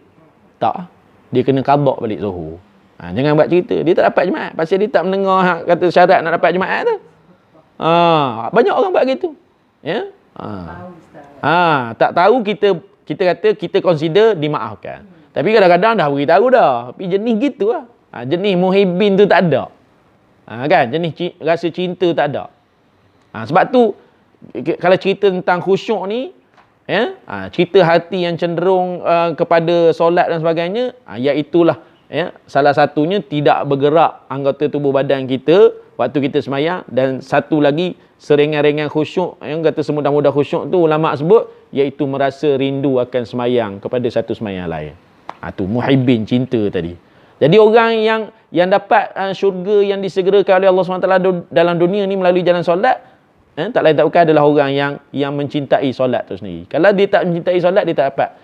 Tak. Dia kena qada balik Zuhur. Jangan buat cerita dia tak dapat Jumaat pasal dia tak mendengar kata syarat nak dapat Jumaat tu. Banyak orang buat gitu. Ya? Tak tahu, kita kata kita consider dimaafkan. Tapi kadang-kadang dah beritahu dah. Tapi jenis gitu lah. Jenis muhibbin tu tak ada. Kan? Jenis rasa cinta tak ada. Sebab tu kalau cerita tentang khusyuk ni, cerita hati yang cenderung kepada solat dan sebagainya, iaitulah salah satunya tidak bergerak anggota tubuh badan kita waktu kita sembahyang, dan satu lagi seringan-ringan khusyuk, yang kata semudah-mudah khusyuk tu ulama sebut, iaitu merasa rindu akan sembahyang kepada satu sembahyang lain. Tu muhibbin, cinta tadi. Jadi orang yang dapat syurga yang disegerakan oleh Allah SWT dalam dunia ni melalui jalan solat, tak lain tak bukan adalah orang yang mencintai solat tu sendiri. Kalau dia tak mencintai solat, dia tak dapat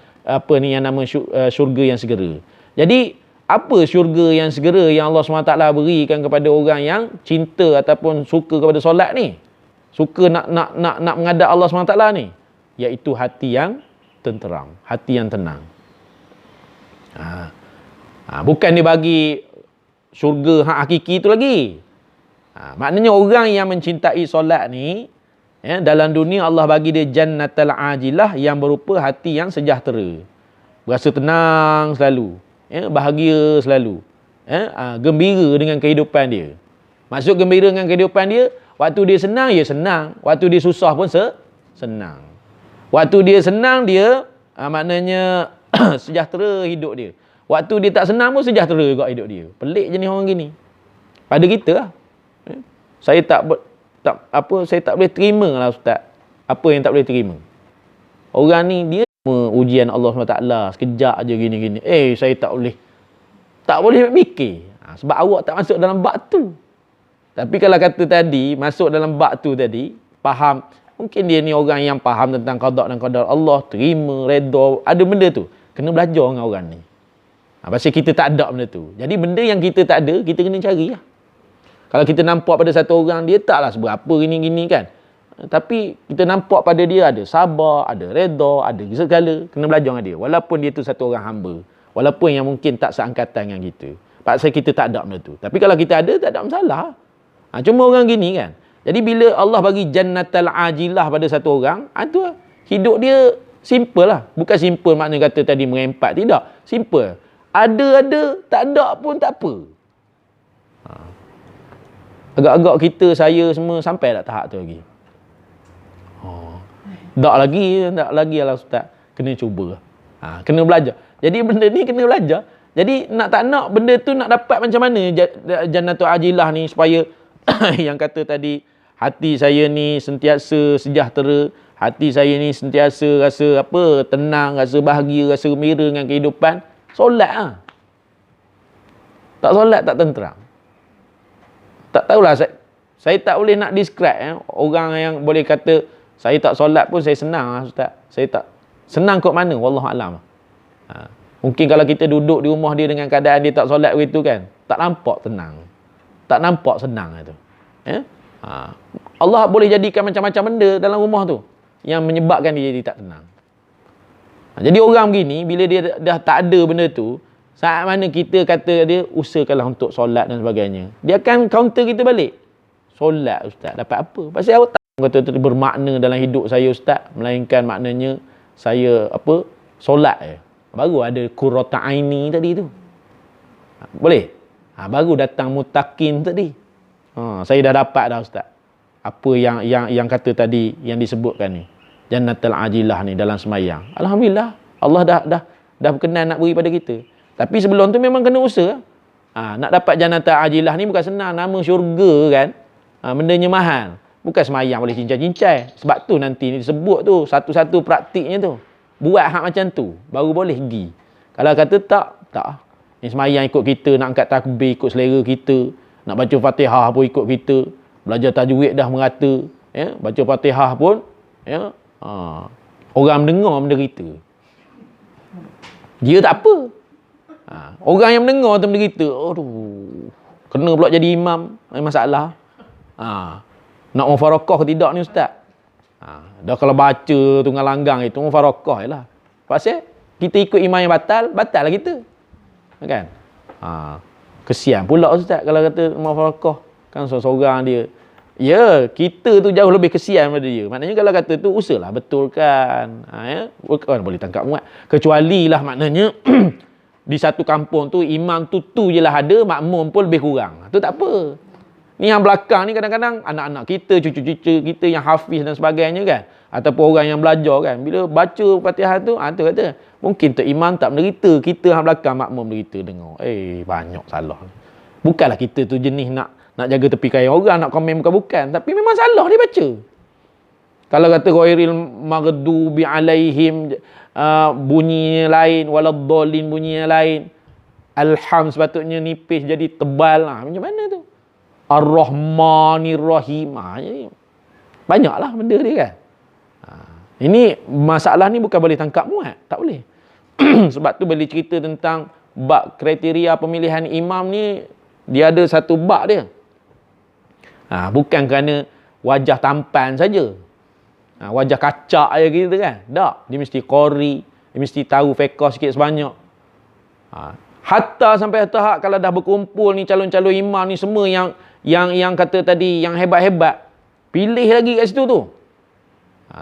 yang nama syurga yang segera. Jadi apa syurga yang segera yang Allah SWT berikan kepada orang yang cinta ataupun suka kepada solat ni? Suka nak menghadap Allah SWT ni? Iaitu hati yang tenteram, hati yang tenang. Bukan dia bagi syurga hak hakiki tu lagi. Maknanya orang yang mencintai solat ni, dalam dunia Allah bagi dia jannatul ajilah, yang berupa hati yang sejahtera. Berasa tenang selalu, bahagia selalu, gembira dengan kehidupan dia. Maksud gembira dengan kehidupan dia, waktu dia senang, ya senang. Waktu dia susah pun senang. Waktu dia senang, dia maknanya sejahtera hidup dia. Waktu dia tak senang pun sejahtera juga hidup dia. Pelik jenis orang gini. Pada kita lah. Saya tak boleh terima lah Ustaz. Apa yang tak boleh terima? Orang ni dia ujian Allah SWT sekejap aja gini-gini. Saya tak boleh mikir. Sebab awak tak masuk dalam bab tu. Tapi kalau kata tadi, masuk dalam bab tu tadi, faham. Mungkin dia ni orang yang faham tentang qada dan qadar Allah, terima, redha, ada benda tu. Kena belajar dengan orang ni. Pasal kita tak ada benda tu. Jadi benda yang kita tak ada, kita kena cari lah. Kalau kita nampak pada satu orang, dia taklah seberapa gini-gini kan. Tapi kita nampak pada dia ada sabar, ada redha, ada segala. Kena belajar dengan dia. Walaupun dia tu satu orang hamba. Walaupun yang mungkin tak seangkatan dengan kita. Pasal kita tak ada benda tu. Tapi kalau kita ada, tak ada masalah. Cuma orang gini kan. Jadi bila Allah bagi jannatul ajilah pada satu orang, tu lah. Hidup dia simple lah. Bukan simple makna kata tadi merempat. Tidak. Simple. Ada, tak ada pun tak apa. Agak-agak kita, saya semua sampai tak tahap tu lagi. Tak lagi lah Ustaz. Kena cuba. Kena belajar. Jadi benda ni kena belajar. Jadi nak tak nak benda tu nak dapat macam mana jannatul ajilah ni supaya yang kata tadi, hati saya ni sentiasa sejahtera, hati saya ni sentiasa rasa tenang, rasa bahagia, rasa gembira dengan kehidupan. Solat lah. Tak solat tak tenteram. Tak tahulah, saya tak boleh nak describe orang yang boleh kata saya tak solat pun saya senang lah Ustaz. Saya tak senang kot mana, wallahualam. Mungkin kalau kita duduk di rumah dia dengan keadaan dia tak solat begitu kan, tak nampak tenang. Tak nampak senang itu. Allah boleh jadikan macam-macam benda dalam rumah tu yang menyebabkan dia jadi tak tenang. Jadi orang begini, bila dia dah tak ada benda tu, saat mana kita kata dia usahakanlah untuk solat dan sebagainya, dia akan counter kita balik. Solat Ustaz, dapat apa? Pasal awak tak kata tu bermakna dalam hidup saya Ustaz, melainkan maknanya saya solat je. Baru ada qurrata aini tadi tu. Boleh? Baru datang mutakin tadi. Saya dah dapat dah ustaz. Apa yang kata tadi yang disebutkan ni. Jannatul ajilah ni dalam semayang. Alhamdulillah. Allah dah berkenan nak beri pada kita. Tapi sebelum tu memang kena usaha. Nak dapat jannatul ajilah ni bukan senang. Nama syurga kan. Bendanya mahal. Bukan semayang boleh cincai-cincai. Sebab tu nanti ni disebut tu. Satu-satu praktiknya tu. Buat hak macam tu. Baru boleh pergi. Kalau kata tak. Ni semayang ikut kita. Nak angkat takbir ikut selera kita. Nak baca Fatihah pun ikut kita. Belajar tajwid dah merata. Ya? Baca Fatihah pun. Ya? Orang mendengar menderita. Dia tak apa. Orang yang mendengar tu menderita. Aduh. Kena pula jadi imam. Masalah. Nak mufarakah ke tidak ni ustaz? Dah kalau baca tunggal langgang itu mufarakah je lah. Pasal kita ikut imam yang batal lah kita. Kan? Kesian pula ustaz kalau kata mufarakah. Kan seorang dia. Ya, kita tu jauh lebih kesian daripada dia. Maknanya kalau kata tu usahalah betulkan. Ya? Bukan boleh tangkap muat. Kecuali lah maknanya di satu kampung tu imam tu je lah ada, makmum pun lebih kurang. Tu tak apa. Ni yang belakang ni kadang-kadang anak-anak kita, cucu-cucu kita yang hafiz dan sebagainya kan. Ataupun orang yang belajar kan. Bila baca Fatihah tu, tu kata, mungkin tu imam tak menderita. Kita yang belakang makmum menderita dengar. Banyak salah. Bukanlah kita tu jenis nak jaga tepi kain orang, nak komen bukan-bukan. Tapi memang salah dia baca. Kalau kata ghairil maghdubi alaihim, bunyi lain, waladdallin bunyi lain. Alham sepatutnya nipis jadi tebal. Macam mana tu? Ar-Rahmanir Rahim. Banyaklah benda dia kan. Ini masalah ni bukan boleh tangkap muat. Tak boleh. Sebab tu bila cerita tentang bab kriteria pemilihan imam ni, dia ada satu bab dia. Bukan kerana wajah tampan saja. Wajah kacak je gitu kan. Tak. Dia mesti qori. Dia mesti tahu fiqh sikit sebanyak. Hatta sampai tahap kalau dah berkumpul ni calon-calon imam ni semua yang kata tadi yang hebat-hebat, pilih lagi kat situ tu.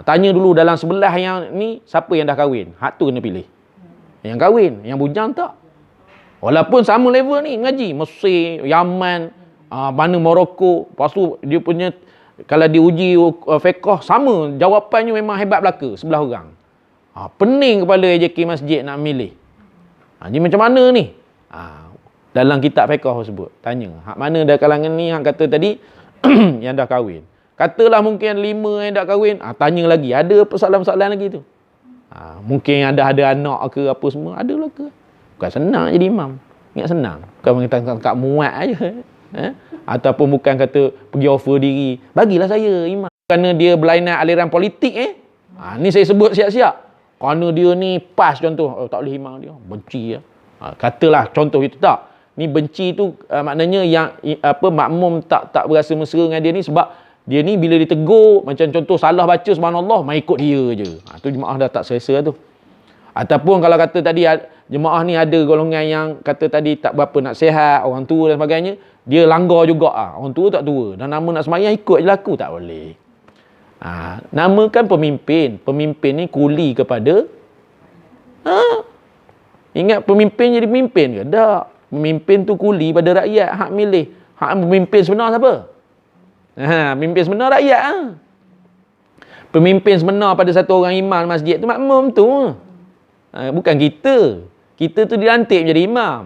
Tanya dulu dalam sebelah yang ni siapa yang dah kahwin. Hak tu kena pilih. Yang kahwin, yang bujang tak. Walaupun sama level ni ngaji, Mesir, Yaman, mana Morocco, lepas tu dia punya kalau diuji fiqh sama, jawapannya memang hebat belaka sebelah orang. Pening kepala AJK masjid nak milih. Jadi macam mana ni? Dalam kitab fiqh tersebut tanya, hak mana dah kalangan ni yang kata tadi yang dah kahwin. Katalah mungkin 5 yang dah kahwin, tanya lagi, ada persoalan-persoalan lagi tu. Mungkin ada anak ke apa semua, ada lah ke. Bukan senang jadi imam. Ingat senang. Bukan tangkap muat aja. Ataupun bukan kata pergi offer diri, bagilah saya imam. Kerana dia berlainan aliran politik ni saya sebut siap-siap. Kerana dia ni pas contoh, tak boleh imam dia, benci ya. Katalah contoh itu tak. Ni benci tu maknanya yang makmum tak berasa mesra dengan dia ni sebab dia ni bila ditegur macam contoh salah baca subhanallah mai ikut dia je. Tu jemaah dah tak selesa tu. Ataupun kalau kata tadi jemaah ni ada golongan yang kata tadi tak berapa nak sihat, orang tua dan sebagainya, dia langgar juga orang tua tak tua. Dan nama nak semayang ikut je laku, tak boleh. Nama kan pemimpin. Pemimpin ni kuli kepada ingat pemimpin jadi pemimpin ke? Tak. Pemimpin tu kuli pada rakyat, hak milih. Hak pemimpin sebenar siapa? Pemimpin sebenar rakyat. Pemimpin sebenar pada satu orang imam masjid tu makmum tu. Bukan kita. Kita tu dilantik menjadi imam.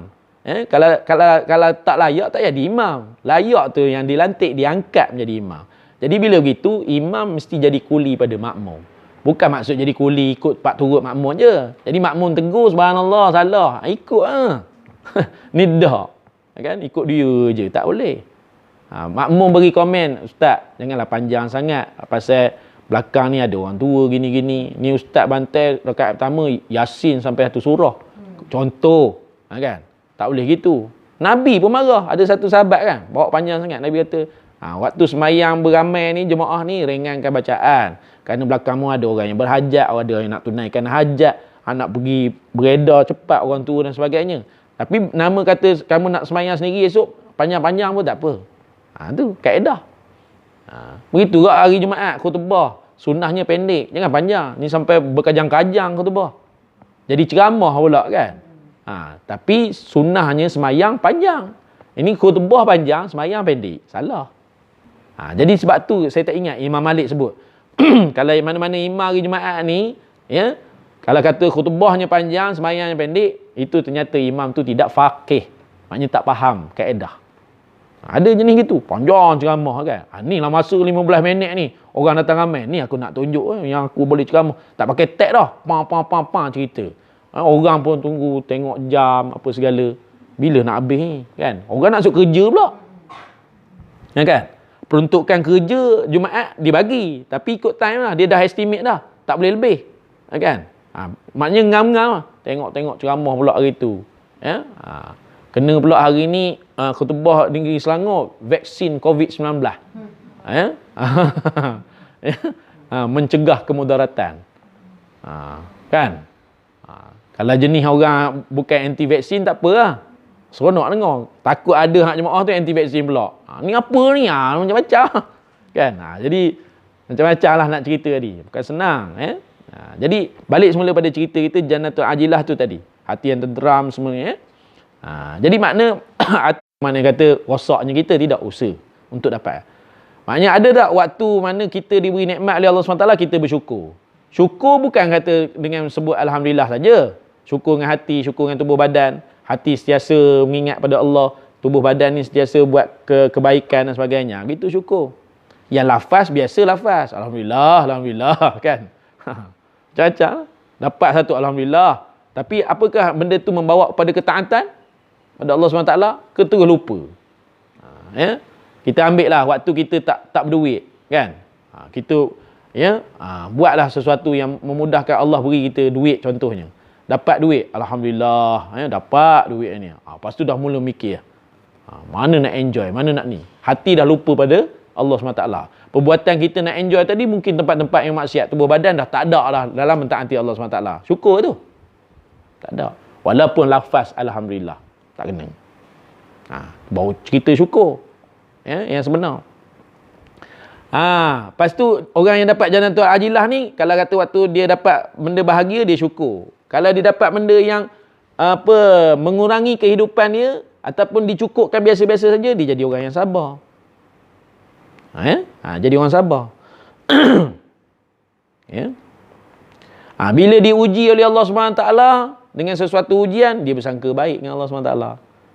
Kalau tak layak tak jadi imam. Layak tu yang dilantik diangkat menjadi imam. Jadi bila begitu imam mesti jadi kuli pada makmum. Bukan maksud jadi kuli ikut pak turut makmum je. Jadi makmum tegur subhanallah salah, ikut Ni dah. Kan ikut dia je, tak boleh. Makmum bagi komen, ustaz janganlah panjang sangat pasal belakang ni ada orang tua gini-gini. Ni ustaz bantai rakaat pertama Yasin sampai satu surah. Contoh, kan? Tak boleh gitu. Nabi pun marah. Ada satu sahabat kan, bawa panjang sangat. Nabi kata, waktu semayang beramai ni, jemaah ni ringankan bacaan. Kerana belakangmu ada orang yang berhajat, ada yang nak tunaikan hajat, nak pergi beredar cepat orang tua dan sebagainya. Tapi nama kata kamu nak semayang sendiri esok, panjang-panjang pun tak apa. Tu kaedah. Begitu juga hari Jumaat, khutbah. Sunnahnya pendek, jangan panjang. Ni sampai berkajang-kajang khutbah. Jadi ceramah pula kan. Tapi sunnahnya semayang panjang. Ini khutbah panjang, semayang pendek. Salah. Jadi sebab tu saya tak ingat Imam Malik sebut. Kalau mana-mana imam hari Jumaat ni, ya, kalau kata khutbahnya panjang, semayangnya pendek, itu ternyata imam tu tidak faqih. Maknanya tak faham kaedah. Ada jenis gitu, panjang ceramah kan. Ni lah masa 15 minit ni, orang datang ramai. Ni aku nak tunjuk yang aku boleh ceramah. Tak pakai tag dah. Pam cerita. Orang pun tunggu, tengok jam, apa segala. Bila nak habis ni, kan? Orang nak masuk kerja pula. Ya kan? Peruntukan kerja Jumaat dibagi. Tapi ikut time lah. Dia dah estimate dah. Tak boleh lebih. Ya kan? Maknanya ngam-ngam lah. Tengok-tengok ceramah pula hari tu. Ya? Kena pula hari ni khutbah di Selangor. Vaksin COVID-19. Ya? Mencegah kemudaratan. Kan? Kalau jenis orang bukan anti-vaksin, tak apa lah. Seronok dengar. Takut ada hak jemaah tu anti-vaksin pula. Ni apa ni? Macam-macam. Kan? Jadi, macam-macam lah nak cerita tadi. Bukan senang. Jadi, balik semula pada cerita kita, Jannatul Ajilah tu tadi. Hati yang tenteram semuanya. Jadi, makna kata rosaknya kita tidak usaha untuk dapat. Maknanya ada tak waktu mana kita diberi nikmat oleh Allah SWT, kita bersyukur. Syukur bukan kata dengan sebut Alhamdulillah saja. Syukur dengan hati, syukur dengan tubuh badan. Hati sentiasa mengingat pada Allah. Tubuh badan ni sentiasa buat kebaikan dan sebagainya. Gitu syukur. Yang lafaz, biasa lafaz. Alhamdulillah, Alhamdulillah. Kan? Macam-macam. Dapat satu Alhamdulillah. Tapi apakah benda tu membawa kepada ketaatan pada Allah SWT? Ke terus lupa. Ya? Kita ambil lah waktu kita tak berduit. Kan? Kita buatlah sesuatu yang memudahkan Allah beri kita duit contohnya. Dapat duit, Alhamdulillah, dapat duit ni. Lepas tu dah mula mikir, mana nak enjoy, mana nak ni. Hati dah lupa pada Allah SWT. Perbuatan kita nak enjoy tadi mungkin tempat-tempat yang maksiat. Tubuh badan dah tak ada lah dalam mentaati Allah SWT. Syukur tu. Tak ada. Walaupun lafaz Alhamdulillah. Tak kena. Baru cerita syukur. Yang sebenar. Lepas tu orang yang dapat Jannatul Ajilah ni, kalau kata waktu dia dapat benda bahagia, dia syukur. Kalau dia dapat benda yang mengurangi kehidupan dia ataupun dicukupkan biasa-biasa saja, dia jadi orang yang sabar. Jadi orang sabar. Bila diuji oleh Allah SWT dengan sesuatu ujian, dia bersangka baik dengan Allah SWT.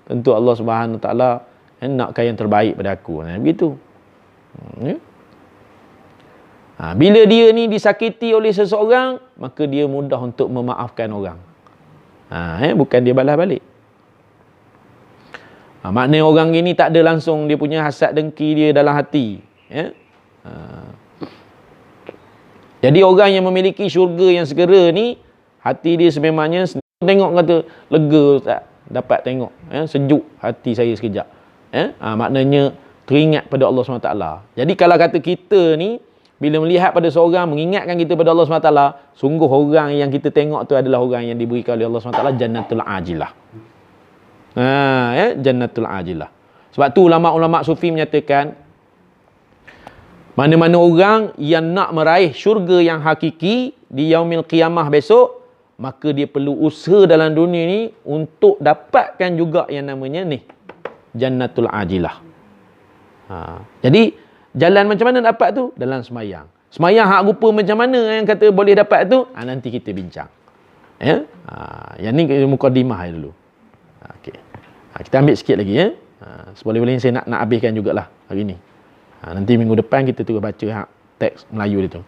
Tentu Allah SWT nakkan yang terbaik pada aku. Begitu. Bila dia ni disakiti oleh seseorang, maka dia mudah untuk memaafkan orang. Bukan dia balas balik. Maknanya orang ini tak ada langsung dia punya hasad dengki dia dalam hati. Jadi orang yang memiliki syurga yang segera ni, hati dia sememangnya tengok kata lega tak dapat tengok. Sejuk hati saya sekejap. Maknanya teringat pada Allah SWT. Jadi kalau kata kita ni bila melihat pada seorang, mengingatkan kita pada Allah SWT, sungguh orang yang kita tengok tu adalah orang yang diberikan oleh Allah SWT Jannatul Ajilah. Jannatul Ajilah. Sebab tu ulama-ulama sufi menyatakan, mana-mana orang yang nak meraih syurga yang hakiki di yaumil qiyamah besok, maka dia perlu usaha dalam dunia ni untuk dapatkan juga yang namanya ni, Jannatul Ajilah. Jadi, jalan macam mana dapat tu? Dalam semayang. Semayang hak rupa macam mana yang kata boleh dapat tu? Nanti kita bincang. Yang ni mukadimah dulu. Okay. Kita ambil sikit lagi. Seboleh-bolehnya saya nak habiskan jugalah hari ni. Nanti minggu depan kita terus baca teks Melayu dia tu.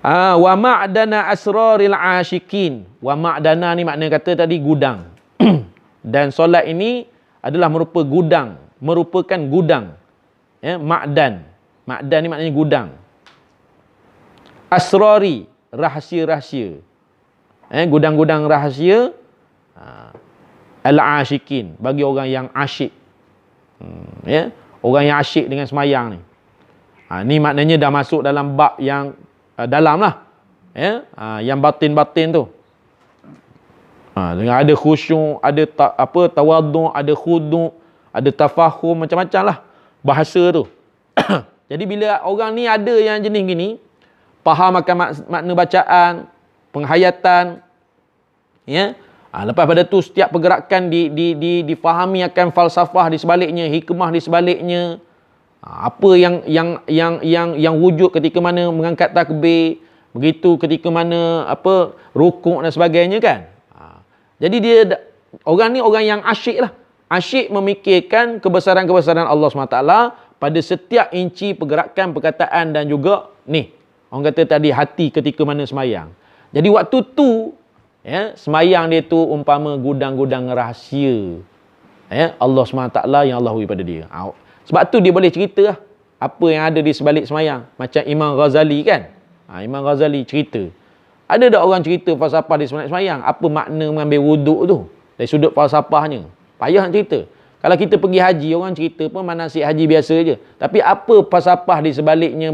Wa ma'dana asraril asyikin. Wa ma'dana ni makna kata tadi gudang. Dan solat ini adalah merupakan gudang. Ma'dan. Ma'dan ni maknanya gudang. Asrari, rahsia-rahsia. Gudang-gudang rahsia. Al-asyikin, bagi orang yang asyik. Orang yang asyik dengan semayang ni. Ni maknanya dah masuk dalam bab yang dalam lah. Yang batin-batin tu. Dengan ada khusyuk, ada tawaduk, ada khuduk, ada tafahum, macam-macam lah bahasa tu. Jadi bila orang ni ada yang jenis gini, faham akan makna bacaan, penghayatan, Ya. Lepas pada tu setiap pergerakan difahami akan falsafah di sebaliknya, hikmah di sebaliknya. Apa yang wujud ketika mana mengangkat takbir, begitu ketika mana apa rukuk dan sebagainya kan. Jadi orang ni orang yang asyik lah. Asyik memikirkan kebesaran-kebesaran Allah SWT pada setiap inci pergerakan, perkataan dan juga ni. Orang kata tadi hati ketika mana semayang. Jadi waktu tu ya, semayang dia tu umpama gudang-gudang rahsia. Ya, Allah SWT yang Allah beri pada dia. Sebab tu dia boleh cerita lah apa yang ada di sebalik semayang. Macam Imam Ghazali kan. Imam Ghazali cerita. Ada tak orang cerita falsafah di sebalik semayang? Apa makna mengambil wuduk tu? Dari sudut falsafahnya. Payah nak cerita. Kalau kita pergi haji, orang cerita pun manasik haji biasa je. Tapi apa falsafah di sebaliknya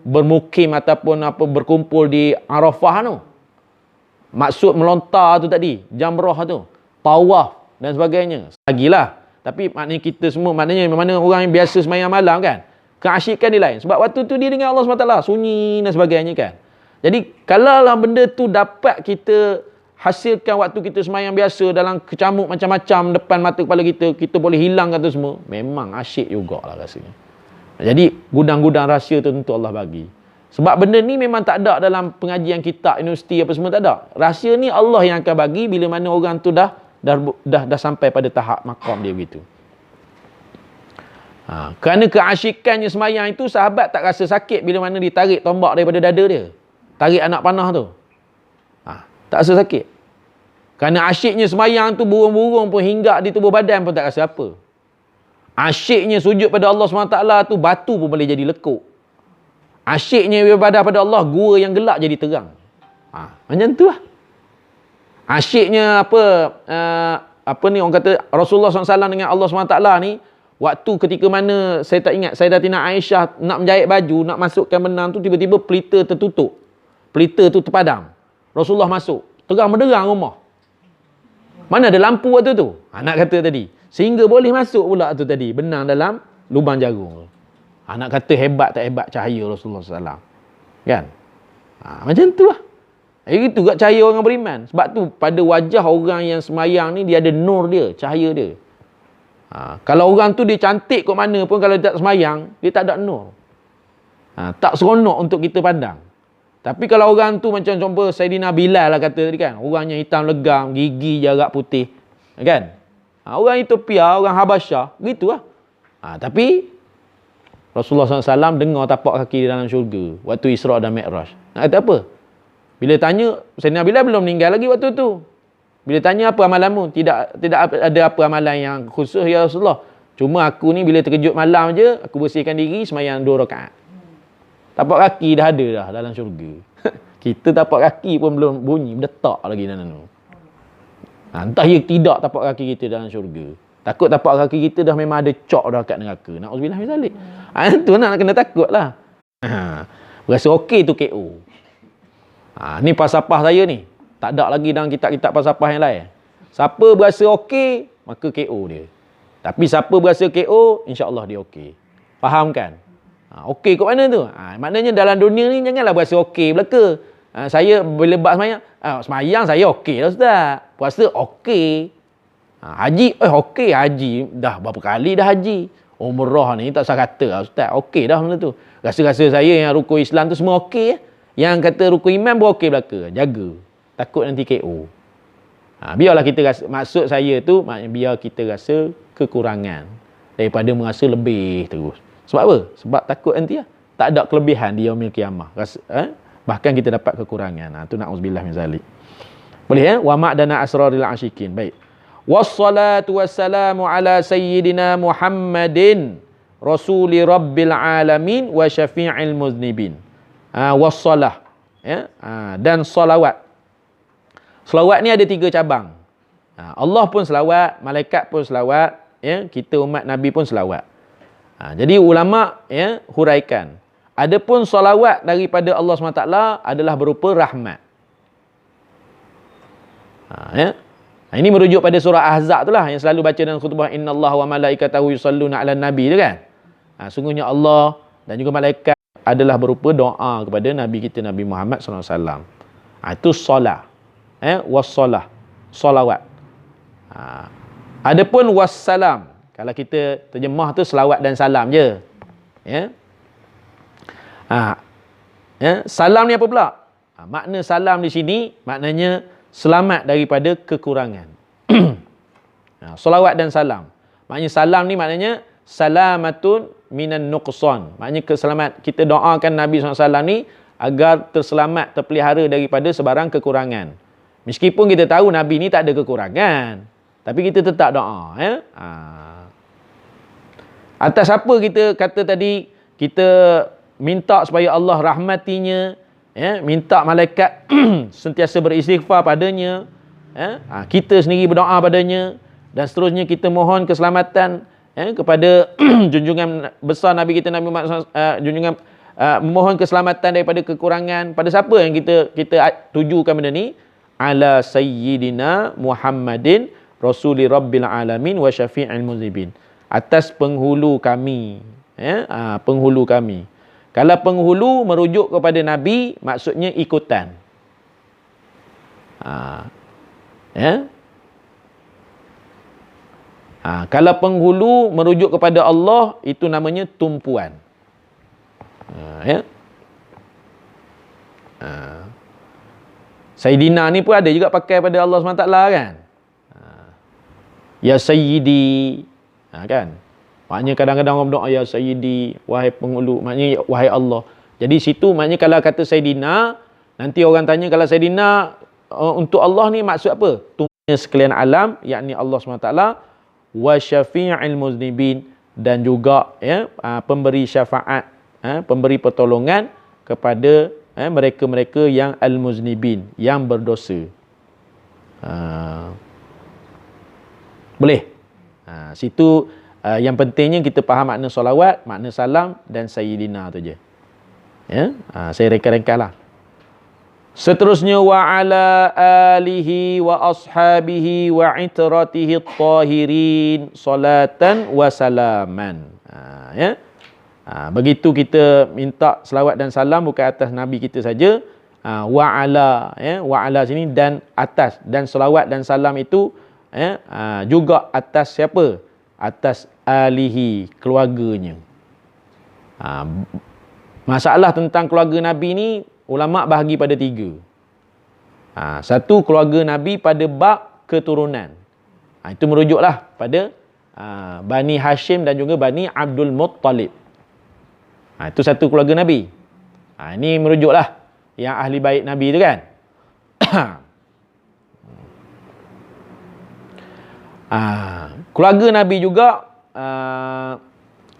bermukim ataupun apa berkumpul di Arafah tu? Maksud melontar tu tadi, jamrah tu, tawaf dan sebagainya. Lagilah. Tapi maknanya kita semua, maknanya mana orang yang biasa semayang malam kan, keasyikan dia lain. Sebab waktu tu dia dengan Allah SWT, sunyi dan sebagainya kan. Jadi, kalau lah benda tu dapat kita hasilkan waktu kita semayang biasa dalam kecamuk macam-macam depan mata kepala kita, kita boleh hilangkan tu semua, memang asyik jugalah rasanya. Jadi, gudang-gudang rahsia tu tentu Allah bagi. Sebab benda ni memang tak ada dalam pengajian kitab, universiti apa semua tak ada. Rahsia ni Allah yang akan bagi bila mana orang tu dah sampai pada tahap maqam dia begitu. Kerana keasyikannya semayang itu, sahabat tak rasa sakit bila mana ditarik tombak daripada dada dia. Tarik anak panah tu. Tak rasa sakit. Kerana asyiknya semayang tu, burung-burung pun hinggap di tubuh badan pun tak rasa apa. Asyiknya sujud pada Allah SWT tu, batu pun boleh jadi lekuk. Asyiknya beribadah pada Allah, gua yang gelap jadi terang. Macam tu lah. Asyiknya apa ni orang kata Rasulullah SAW dengan Allah SWT ni, waktu ketika mana saya tak ingat, Sayyidatina Aisyah nak menjahit baju, nak masukkan benang tu, tiba-tiba pelita tertutup. Pelita tu terpadam. Rasulullah masuk. Terang menderang rumah. Mana ada lampu waktu tu? Nak kata tadi. Sehingga boleh masuk pula tu tadi, benang dalam lubang jarum. Nak kata hebat tak hebat cahaya Rasulullah SAW. Kan? Macam tu lah. Itu kat cahaya orang beriman. Sebab tu pada wajah orang yang semayang ni, dia ada nur dia, cahaya dia. Kalau orang tu dia cantik kot mana pun, kalau dia tak semayang, dia tak ada nur. Tak seronok untuk kita pandang. Tapi kalau orang tu macam contoh Sayyidina Bilal lah kata tadi kan. Orangnya hitam legam, gigi jarak putih. Kan? Orang Ethiopia, orang Habasyah, begitulah. Tapi Rasulullah SAW dengar tapak kaki di dalam syurga waktu Isra' dan Mi'raj. Nak kata apa? Bila tanya, Sayyidina Bilal belum meninggal lagi waktu tu. Bila tanya apa amalanmu? Tidak ada apa amalan yang khusus ya Rasulullah. Cuma aku ni bila terkejut malam je, aku bersihkan diri semayang 2 rakaat. Tapak kaki dah ada dah dalam syurga. Kita tapak kaki pun belum bunyi, berdetak lagi dalam tu. Entah ya tidak tapak kaki kita dalam syurga. Takut tapak kaki kita dah memang ada cok dah kat neraka. Na'udzubillah min zalik. Itu nak kena takut lah. Berasa okey tu KO. Ni falsafah saya ni. Tak ada lagi dalam kitab-kitab falsafah yang lain. Siapa berasa okey, maka KO dia. Tapi siapa berasa KO, insya-Allah dia okey. Faham kan? Okey kat mana tu? Maknanya dalam dunia ni janganlah berasa okey belaka. Saya bila lebat semayang saya okey lah Ustaz. Puasa okey. Haji, okey haji. Dah berapa kali dah haji. Umrah ni tak usah kata lah Ustaz. Okey dah benda tu. Rasa-rasa saya yang rukun Islam tu semua okey. Yang kata rukun iman pun okey belaka. Jaga. Takut nanti KO. Biarlah kita rasa, maksud saya tu, biar kita rasa kekurangan. Daripada merasa lebih terus. Sebab apa? Sebab takut nanti lah. Tak ada kelebihan di yaumil qiyamah. Bahkan kita dapat kekurangan. Tu na'udzubillah min zalik. Boleh Wa ma'dana asraril asyikin. Baik. Wassalatu wassalamu ala sayyidina Muhammadin rasuli rabbil alamin wa syafi'il muznibin. Wassalah dan salawat. Salawat ni ada 3 cabang. Allah pun selawat, malaikat pun selawat, kita umat Nabi pun selawat. Jadi ulama huraikan. Adapun salawat daripada Allah SWT adalah berupa rahmat. Ini merujuk pada surah Ahzab tu lah yang selalu baca dalam khutbah innallaha wa malaikatahu yusalluna 'alan nabi tu kan. Sungguhnya Allah dan juga malaikat adalah berupa doa kepada nabi kita Nabi Muhammad SAW. Itu solat. wassalah, solawat. Adapun wassalam, kalau kita terjemah tu selawat dan salam je. Ya. Salam ni apa pula? Makna salam di sini maknanya selamat daripada kekurangan. Solawat dan salam. Maknanya salam ni maknanya salamatun minan nuqsan. Maknanya keselamat. Kita doakan Nabi SAW ni agar terselamat, terpelihara daripada sebarang kekurangan. Meskipun kita tahu Nabi ni tak ada kekurangan, tapi kita tetap doa. Ya? Atas apa kita kata tadi, kita minta supaya Allah rahmatinya, ya? Minta malaikat sentiasa beristighfar padanya, ya? Kita sendiri berdoa padanya, dan seterusnya kita mohon keselamatan, ya? Kepada junjungan besar Nabi kita, Nabi Muhammad junjungan, memohon keselamatan daripada kekurangan. Pada siapa yang kita tujukan benda ni? Ala sayyidina Muhammadin rasuli rabbil alamin wa syafi'il muzibin. Atas penghulu kami, ya? Penghulu kami. Kalau penghulu merujuk kepada Nabi, maksudnya ikutan. Ya? Kalau penghulu merujuk kepada Allah, itu namanya tumpuan. Ya? Sayyidina ni pun ada juga pakai pada Allah SWT kan. Ya Sayyidi, kan. Maknanya kadang-kadang orang berdoa ya Sayyidi, wahai penghulu, maknanya wahai Allah. Jadi situ maknanya kalau kata Sayyidina, nanti orang tanya kalau Sayyidina untuk Allah ni maksud apa? Tumpuan sekalian alam, yakni Allah SWT, wa syafi'il muznibin, dan juga, ya, pemberi syafaat, pemberi pertolongan kepada mereka-mereka yang al-muznibin, yang berdosa. Boleh? Situ yang pentingnya kita faham makna solawat, makna salam dan sayyidina tu je. Ya? Saya reka-rekalah. Seterusnya wa ala alihi wa ashabihi wa itratihi at-tahirin salatan wa salaman. Ya? Begitu kita minta selawat dan salam bukan atas Nabi kita saja, wa ala, ya, wa ala sini dan atas, dan selawat dan salam itu, ya, juga atas siapa? Atas alihi, keluarganya. Masalah tentang keluarga Nabi ni ulama bahagi pada 3. Satu, keluarga Nabi pada bab keturunan. Itu merujuklah pada Bani Hashim dan juga Bani Abdul Muttalib. Itu satu keluarga Nabi. Ini merujuklah yang ahli bait Nabi tu kan. Keluarga Nabi juga,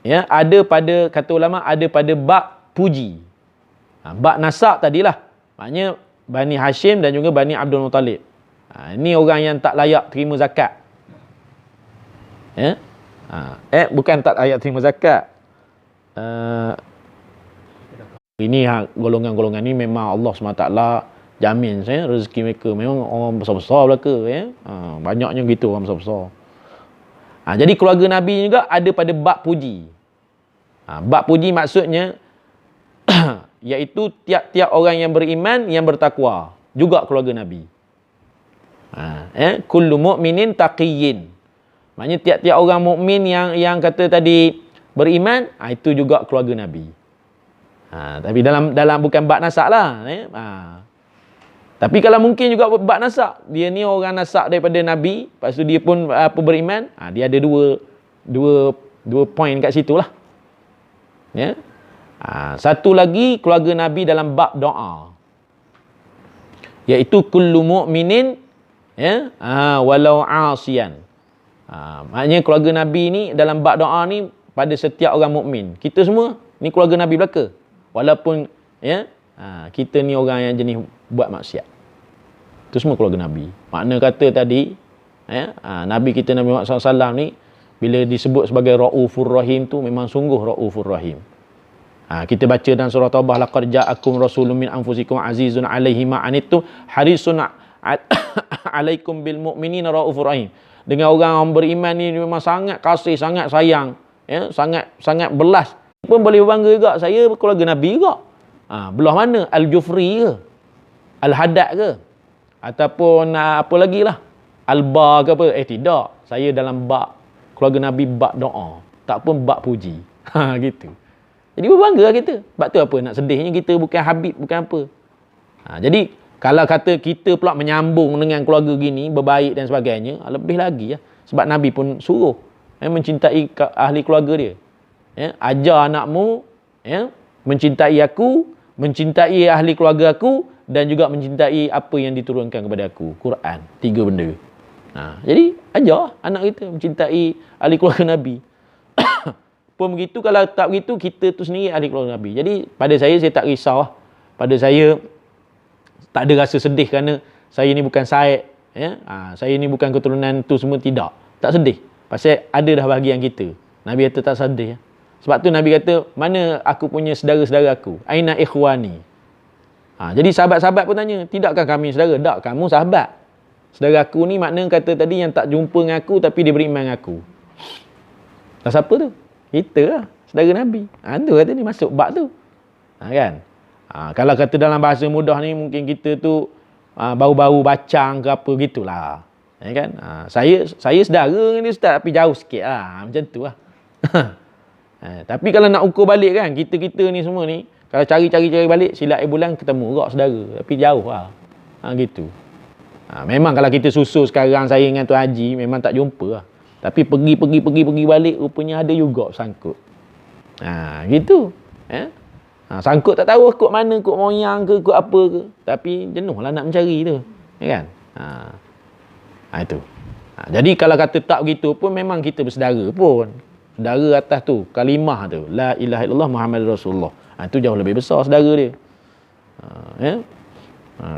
ya, ada pada, kata ulama, ada pada bab puji. Bab nasab tadilah. Maknanya Bani Hashim dan juga Bani Abdul Muttalib. Ini orang yang tak layak terima zakat. Ya? Bukan tak layak terima zakat. Ini golongan-golongan ni memang Allah SWT jamin saya rezeki mereka. Memang orang besar-besar belaka, ya. Banyaknya gitu orang besar-besar. Jadi keluarga Nabi juga ada pada bab puji. Bab puji maksudnya iaitu tiap-tiap orang yang beriman, yang bertakwa, juga keluarga Nabi. Kullu mu'minin taqiyyin. Maknanya tiap-tiap orang mukmin yang kata tadi beriman, itu juga keluarga Nabi. Tapi dalam bukan bab nasab lah. Tapi kalau mungkin juga bab nasab, dia ni orang nasab daripada Nabi, lepas tu dia pun beriman, dia ada dua poin kat situ lah. Ya. Satu lagi keluarga Nabi dalam bab doa, iaitu kullu mu'minin, ya, walau asian. Maknanya keluarga Nabi ni dalam bab doa ni pada setiap orang mukmin. Kita semua ni keluarga Nabi belaka. Walaupun, ya, kita ni orang yang jenis buat maksiat. Itu semua keluarga Nabi. Makna kata tadi, ya, Nabi kita Nabi Muhammad SAW ni bila disebut sebagai Raufur Rahim tu memang sungguh Raufur Rahim. Kita baca dalam surah Taubah, laqad ja'akum rasulun min anfusikum azizun 'alaihi ma anittum harisun 'alaikum bil mu'minina Raufur Rahim. Dengan orang beriman ni memang sangat kasih, sangat sayang, ya, sangat belas. Pun boleh berbangga juga, saya keluarga Nabi juga. Belah mana? Al-Jufri ke? Al-Haddad ke? Ataupun apa lagi lah. Alba ke apa. Tidak. Saya dalam bab keluarga Nabi, bab doa. Tak pun bab puji. Gitu. Jadi berbangga lah kita. Sebab tu apa nak sedihnya kita bukan Habib, bukan apa. Jadi kalau kata kita pula menyambung dengan keluarga gini, berbaik dan sebagainya, lebih lagi ya. Sebab Nabi pun suruh mencintai ahli keluarga dia. Ya, ajar anakmu mencintai aku, mencintai ahli keluarga aku, dan juga mencintai apa yang diturunkan kepada aku. Quran. 3 benda. Jadi ajar anak kita mencintai ahli keluarga Nabi. Pun begitu, kalau tak begitu, kita tu sendiri ahli keluarga Nabi. Jadi pada saya tak risau lah. Pada saya tak ada rasa sedih kerana saya ni bukan Said. Saya ni bukan keturunan tu semua, tidak. Tak sedih. Pasal ada dah bahagian kita. Nabi kata tak sedih. Sebab tu Nabi kata, mana aku punya saudara-saudara aku? Aina ikhwani? Jadi sahabat-sahabat pun tanya, tidakkah kami saudara? Tak, kamu sahabat. Saudara aku ni makna kata tadi yang tak jumpa dengan aku tapi dia beriman dengan aku. Tak siapa tu? Kita lah, saudara Nabi. Tu kata ni masuk bab tu. Kan? Kalau kata dalam bahasa mudah ni, mungkin kita tu baru-baru bacang ke apa gitulah. Kan? Saya saudara ni ustaz tapi jauh sikit lah. Macam tu lah. Tapi kalau nak ukur balik kan, kita ni semua ni, kalau cari balik, silat bulan ketemu rak saudara. Tapi jauh lah. Gitu. Memang kalau kita susul sekarang saya dengan Tuan Haji, memang tak jumpa lah. Tapi pergi balik, rupanya ada juga sangkut. Gitu. Sangkut tak tahu kod mana, kod moyang ke, kod apa ke. Tapi jenuh lah nak mencari tu. Ya kan? Itu. Jadi kalau kata tak begitu pun, memang kita bersaudara pun. Saudara atas tu, kalimah tu. La ilaha illallah Muhammad Rasulullah. Itu jauh lebih besar saudara dia.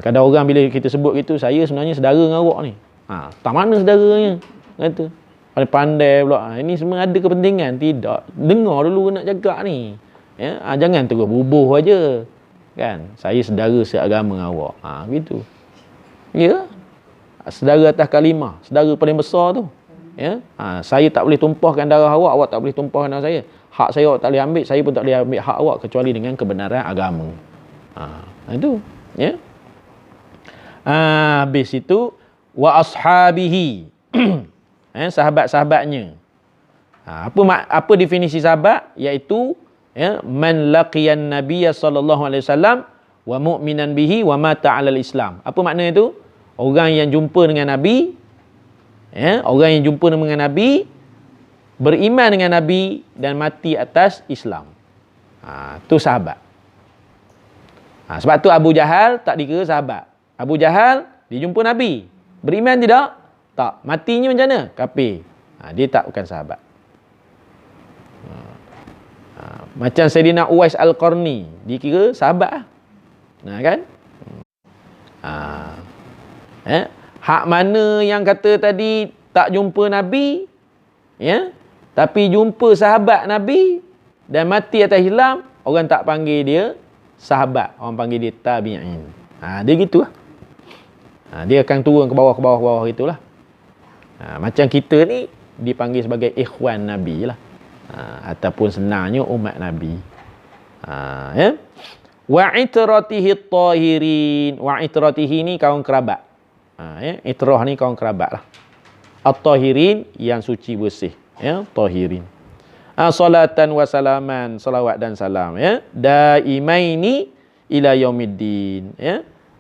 Kadang orang bila kita sebut gitu, saya sebenarnya saudara dengan awak ni. Tak mana saudaranya? Kata. Pandai pula. Ini semua ada kepentingan. Tidak. Dengar dulu nak jaga ni. Jangan terus bubuh aja. Kan? Saya saudara seagama dengan awak. Gitu. Ya. Saudara atas kalimah. Saudara paling besar tu. Saya tak boleh tumpahkan darah awak. Awak tak boleh tumpahkan darah saya. Hak saya awak tak boleh ambil. Saya pun tak boleh ambil hak awak kecuali dengan kebenaran agama. Itu. Ya. Habis itu. Wa ashabihi. Sahabat-sahabatnya. Apa definisi sahabat? Iaitu man laqiyan nabiyya sallallahu alaihi wasallam wa mu'minan bihi wa mata 'alal Islam. Apa makna itu? Orang yang jumpa dengan Nabi, orang yang jumpa dengan Nabi, beriman dengan Nabi dan mati atas Islam. Tu sahabat. Sebab tu Abu Jahal tak dikira sahabat. Abu Jahal dia jumpa Nabi, beriman tidak? Tak. Matinya macam mana? Kafir. Dia tak bukan sahabat. Macam Sayyidina Uwais Al-Qarni, dikira sahabat lah. Kan? Hak mana yang kata tadi tak jumpa Nabi, tapi jumpa sahabat Nabi dan mati atas Islam, orang tak panggil dia sahabat. Orang panggil dia tabi'in. Dia gitu lah. Dia akan turun ke bawah itulah. Macam kita ni dipanggil sebagai ikhwan Nabi lah. Ataupun senangnya umat Nabi. Wa itratihi at-tahirin. Wa itratihi ni kaum kerabat. Itrah ni kaum kerabat lah. At-tahirin yang suci bersih. Tahirin. Salatan wa salaman. Salawat dan salam. Daimaini ila yaumiddin.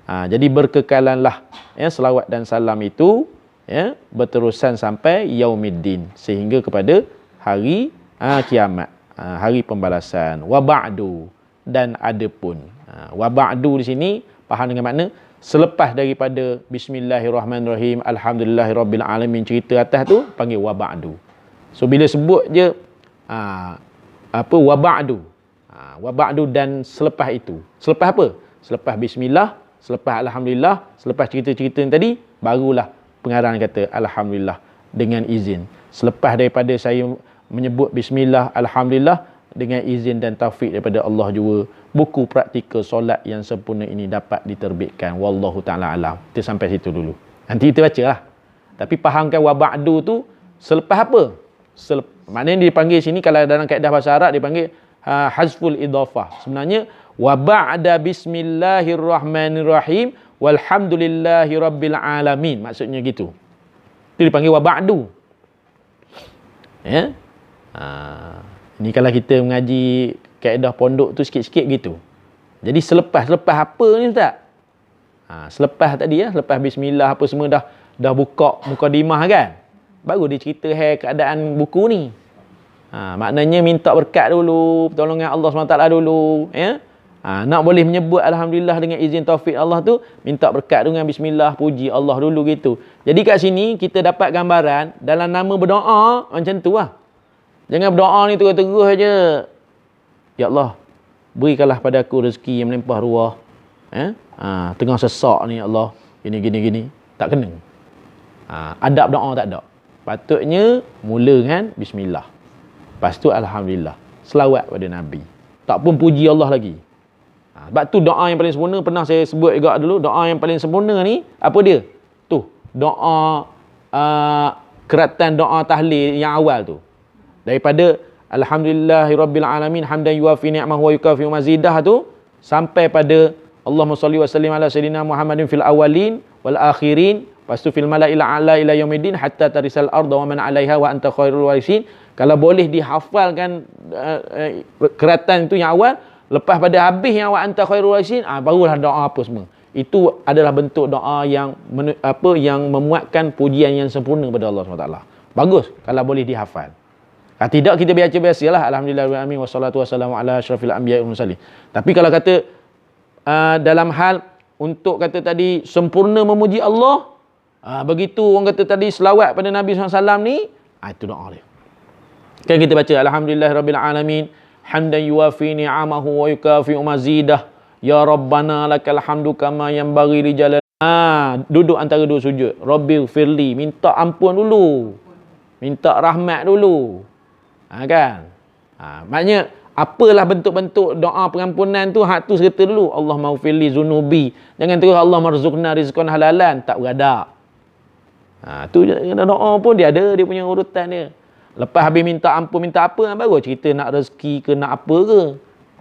Jadi berkekalanlah selawat dan salam itu berterusan sampai yaumiddin, sehingga kepada hari kiamat, hari pembalasan. Wa ba'du, dan adapun. Wa ba'du di sini faham dengan makna selepas daripada bismillahirrahmanirrahim, alhamdulillahirabbil alamin, cerita atas tu panggil wa ba'du. So bila sebut je wa ba'du. Wa ba'du dan selepas itu. Selepas apa? Selepas bismillah, selepas alhamdulillah, selepas cerita-cerita tadi, barulah pengarang kata alhamdulillah dengan izin. Selepas daripada saya menyebut bismillah, alhamdulillah, dengan izin dan taufik daripada Allah juga, buku praktikal solat yang sempurna ini dapat diterbitkan. Wallahu ta'ala alam. Kita sampai situ dulu. Nanti kita bacalah. Tapi fahamkan wa ba'du tu selepas apa? Maknanya dipanggil sini, kalau dalam kaedah bahasa Arab dipanggil hazful idhafah. Sebenarnya wa ba'da bismillahirrahmanirrahim walhamdulillahi rabbil alamin. Maksudnya gitu. Itu dipanggil wa ba'du. Ya. Ini kalau kita mengaji kaedah pondok tu sikit-sikit gitu. Jadi selepas apa ni Ustaz? Selepas tadi ya, selepas bismillah apa semua dah buka mukadimah kan? Baru dia cerita keadaan buku ni. Maknanya minta berkat dulu, pertolongan Allah SWT dulu, ya. Nak boleh menyebut alhamdulillah dengan izin taufik Allah tu, minta berkat dengan bismillah, puji Allah dulu gitu. Jadi kat sini kita dapat gambaran dalam nama berdoa macam tu lah. Jangan berdoa ni terus-terus aja. Ya Allah, berikanlah padaku rezeki yang melimpah ruah. Tengah sesak ni ya Allah, gini. Tak kena. Adab doa tak ada. Patutnya mula dengan bismillah. Lepas tu alhamdulillah. Selawat pada Nabi. Tak pun puji Allah lagi. Sebab tu doa yang paling sempurna, pernah saya sebut juga dulu, doa yang paling sempurna ni apa dia? Tu, doa keratan doa tahlil yang awal tu. Daripada alhamdulillahirabbil alamin hamdan yuwafi ni'amahu wa yukafi mazidah tu sampai pada Allahumma shalli wa sallim ala sayyidina Muhammadin fil awwalin wal akhirin, lepas tu fil mala'il a'la ila yaumiddin hatta tarisal arda wa man 'alaiha wa anta khairul warisin. Kalau boleh dihafalkan keratan itu yang awal, lepas pada habis yang wa anta khairul warisin, barulah doa apa semua. Itu adalah bentuk doa yang yang memuatkan pujian yang sempurna kepada Allah SWT. Bagus kalau boleh dihafal. Tidak, kita baca biasalah alhamdulillahirabbil alamin wassalatu wassalamu ala asyrafil anbiya'i wal mursalin. Tapi kalau kata dalam hal untuk kata tadi sempurna memuji Allah, begitu orang kata tadi selawat pada Nabi SAW ni, itu doa dia. Kan kita baca alhamdulillahirabbil alamin hamdan yuwafi ni'amahu wa yukafi mazidah ya rabbana lakal hamdu kama yanbaghi li jalal. Duduk antara dua sujud. Rabbighfirli, minta ampun dulu. Minta rahmat dulu. Kan? Maknanya apalah bentuk-bentuk doa pengampunan tu, hak tu serta dulu. Allahumma ghfirli zunubi. Jangan terus Allah marzuqna rizqan halalan, tak beradak. Tu doa pun dia ada dia punya urutan dia. Lepas habis minta ampun, minta apa, baru cerita nak rezeki ke nak apa ke.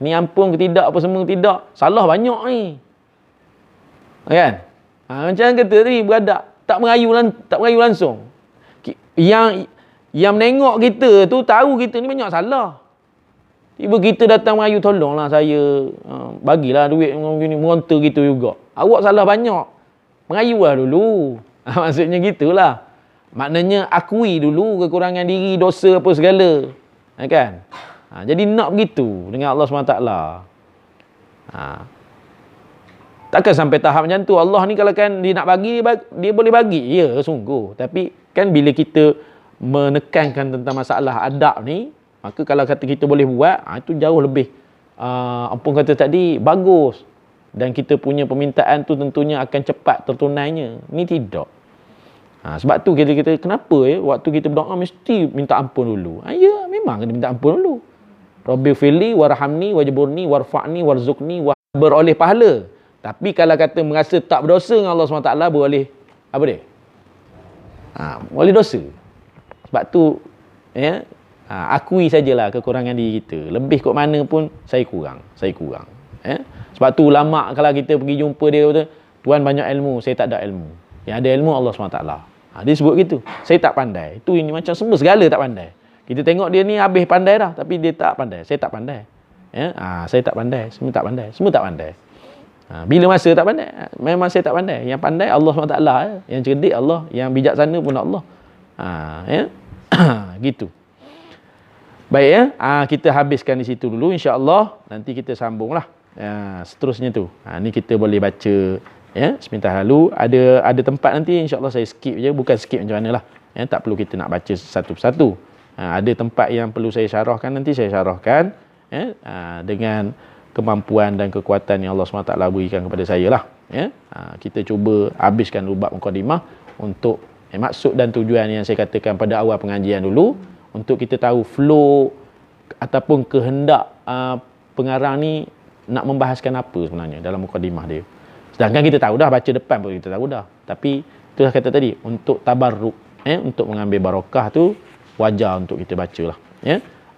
Ni ampun ke tidak, apa semua tidak. Salah banyak ni. Kan? Macam kata tadi beradak, tak merayu langsung. Yang menengok kita tu tahu kita ni banyak salah. Tiba kita datang merayu, tolonglah saya, bagilah duit gini, meronta gitu juga. Awak salah banyak. Merayulah dulu. Maksudnya gitulah. Maknanya akui dulu kekurangan diri, dosa apa segala. Kan? Jadi nak begitu dengan Allah SWT. Takkan sampai tahap macam tu. Allah ni kalau kan dia nak bagi, dia boleh bagi. Ya, sungguh. Tapi kan bila kita menekankan tentang masalah adab ni, maka kalau kata kita boleh buat, itu jauh lebih ampun kata tadi bagus, dan kita punya permintaan tu tentunya akan cepat tertunainya. Ni tidak. Sebab tu kita kenapa waktu kita berdoa mesti minta ampun dulu. Ya, memang kena minta ampun dulu. Rabbighfirli warhamni wajburni warfa'ni warzuqni, beroleh pahala. Tapi kalau kata merasa tak berdosa dengan Allah SWT, beroleh apa dia? Boleh dosa. Sebab tu akui sajalah kekurangan diri kita. Lebih kot mana pun saya kurang. Sebab tu ulama kalau kita pergi jumpa dia kata, tuan banyak ilmu, saya tak ada ilmu. Yang ada ilmu Allah SWT. Dia sebut gitu. Saya tak pandai. Itu ini macam semua segala tak pandai. Kita tengok dia ni habis pandai dah, tapi dia tak pandai. Saya tak pandai. Saya tak pandai. Semua tak pandai. Semua tak pandai. Bila masa tak pandai? Memang saya tak pandai. Yang pandai Allah SWT. Yang cerdik Allah. Yang bijaksana pun Allah. Gitu. Baik ya. Kita habiskan di situ dulu insya-Allah. Nanti kita sambunglah. Seterusnya tu. Ni kita boleh baca sebentar lalu. Ada tempat nanti insya-Allah saya skip je. Bukan skip macam manalah. Tak perlu kita nak baca satu persatu. Ada tempat yang perlu saya syarahkan, nanti saya syarahkan dengan kemampuan dan kekuatan yang Allah SWT berikan kepada saya lah. Kita cuba habiskan dulu bab mukadimah untuk maksud dan tujuan yang saya katakan pada awal pengajian dulu, untuk kita tahu flow ataupun kehendak pengarang ni nak membahaskan apa sebenarnya dalam mukadimah dia. Sedangkan kita tahu dah, baca depan pun kita tahu dah. Tapi itulah kata tadi, untuk tabarruk, untuk mengambil barakah tu wajar untuk kita bacalah.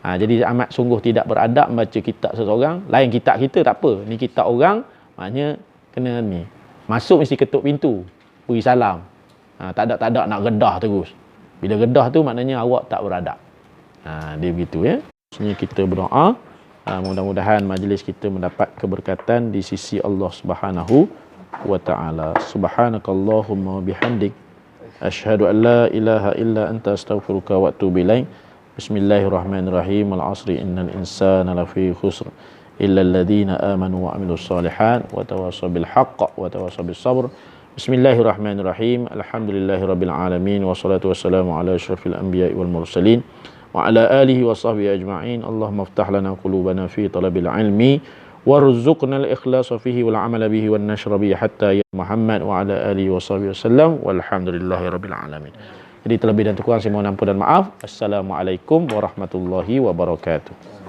Jadi amat sungguh tidak beradab membaca kitab seseorang. Lain kitab kita tak apa. Ni kitab orang, maknanya kena ni. Masuk mesti ketuk pintu, beri salam. Tak ada nak gedah terus. Bila gedah tu maknanya awak tak beradab. Dia begitu ya. Sebenarnya kita berdoa, mudah-mudahan majlis kita mendapat keberkatan di sisi Allah Subhanahu wa taala. Subhanakallahumma wa bihamdik asyhadu an la ilaha illa anta astaghfiruka wa atubu ilaik. Bismillahirrahmanirrahim. Al-'asri innal insana lafi khusr illa alladhina amanu wa 'amilus solihat wa tawassaw bil haqq wa tawassaw bis sabr. Bismillahirrahmanirrahim. Alhamdulillahirabbil alamin wassalatu wassalamu ala asyrafil anbiya'i wal mursalin wa ala alihi wa sahbihi ajma'in. Allahumma iftah lana qulubana fi talabil ilmi warzuqna al-ikhlasa fihi wal 'amala bihi wan nashra bihi hatta ya Muhammad wa ala alihi wa sahbihi wasallam walhamdulillahirabbil alamin. Jadi terlebih dan terkurang saya mohon ampun dan maaf. Assalamualaikum warahmatullahi wabarakatuh.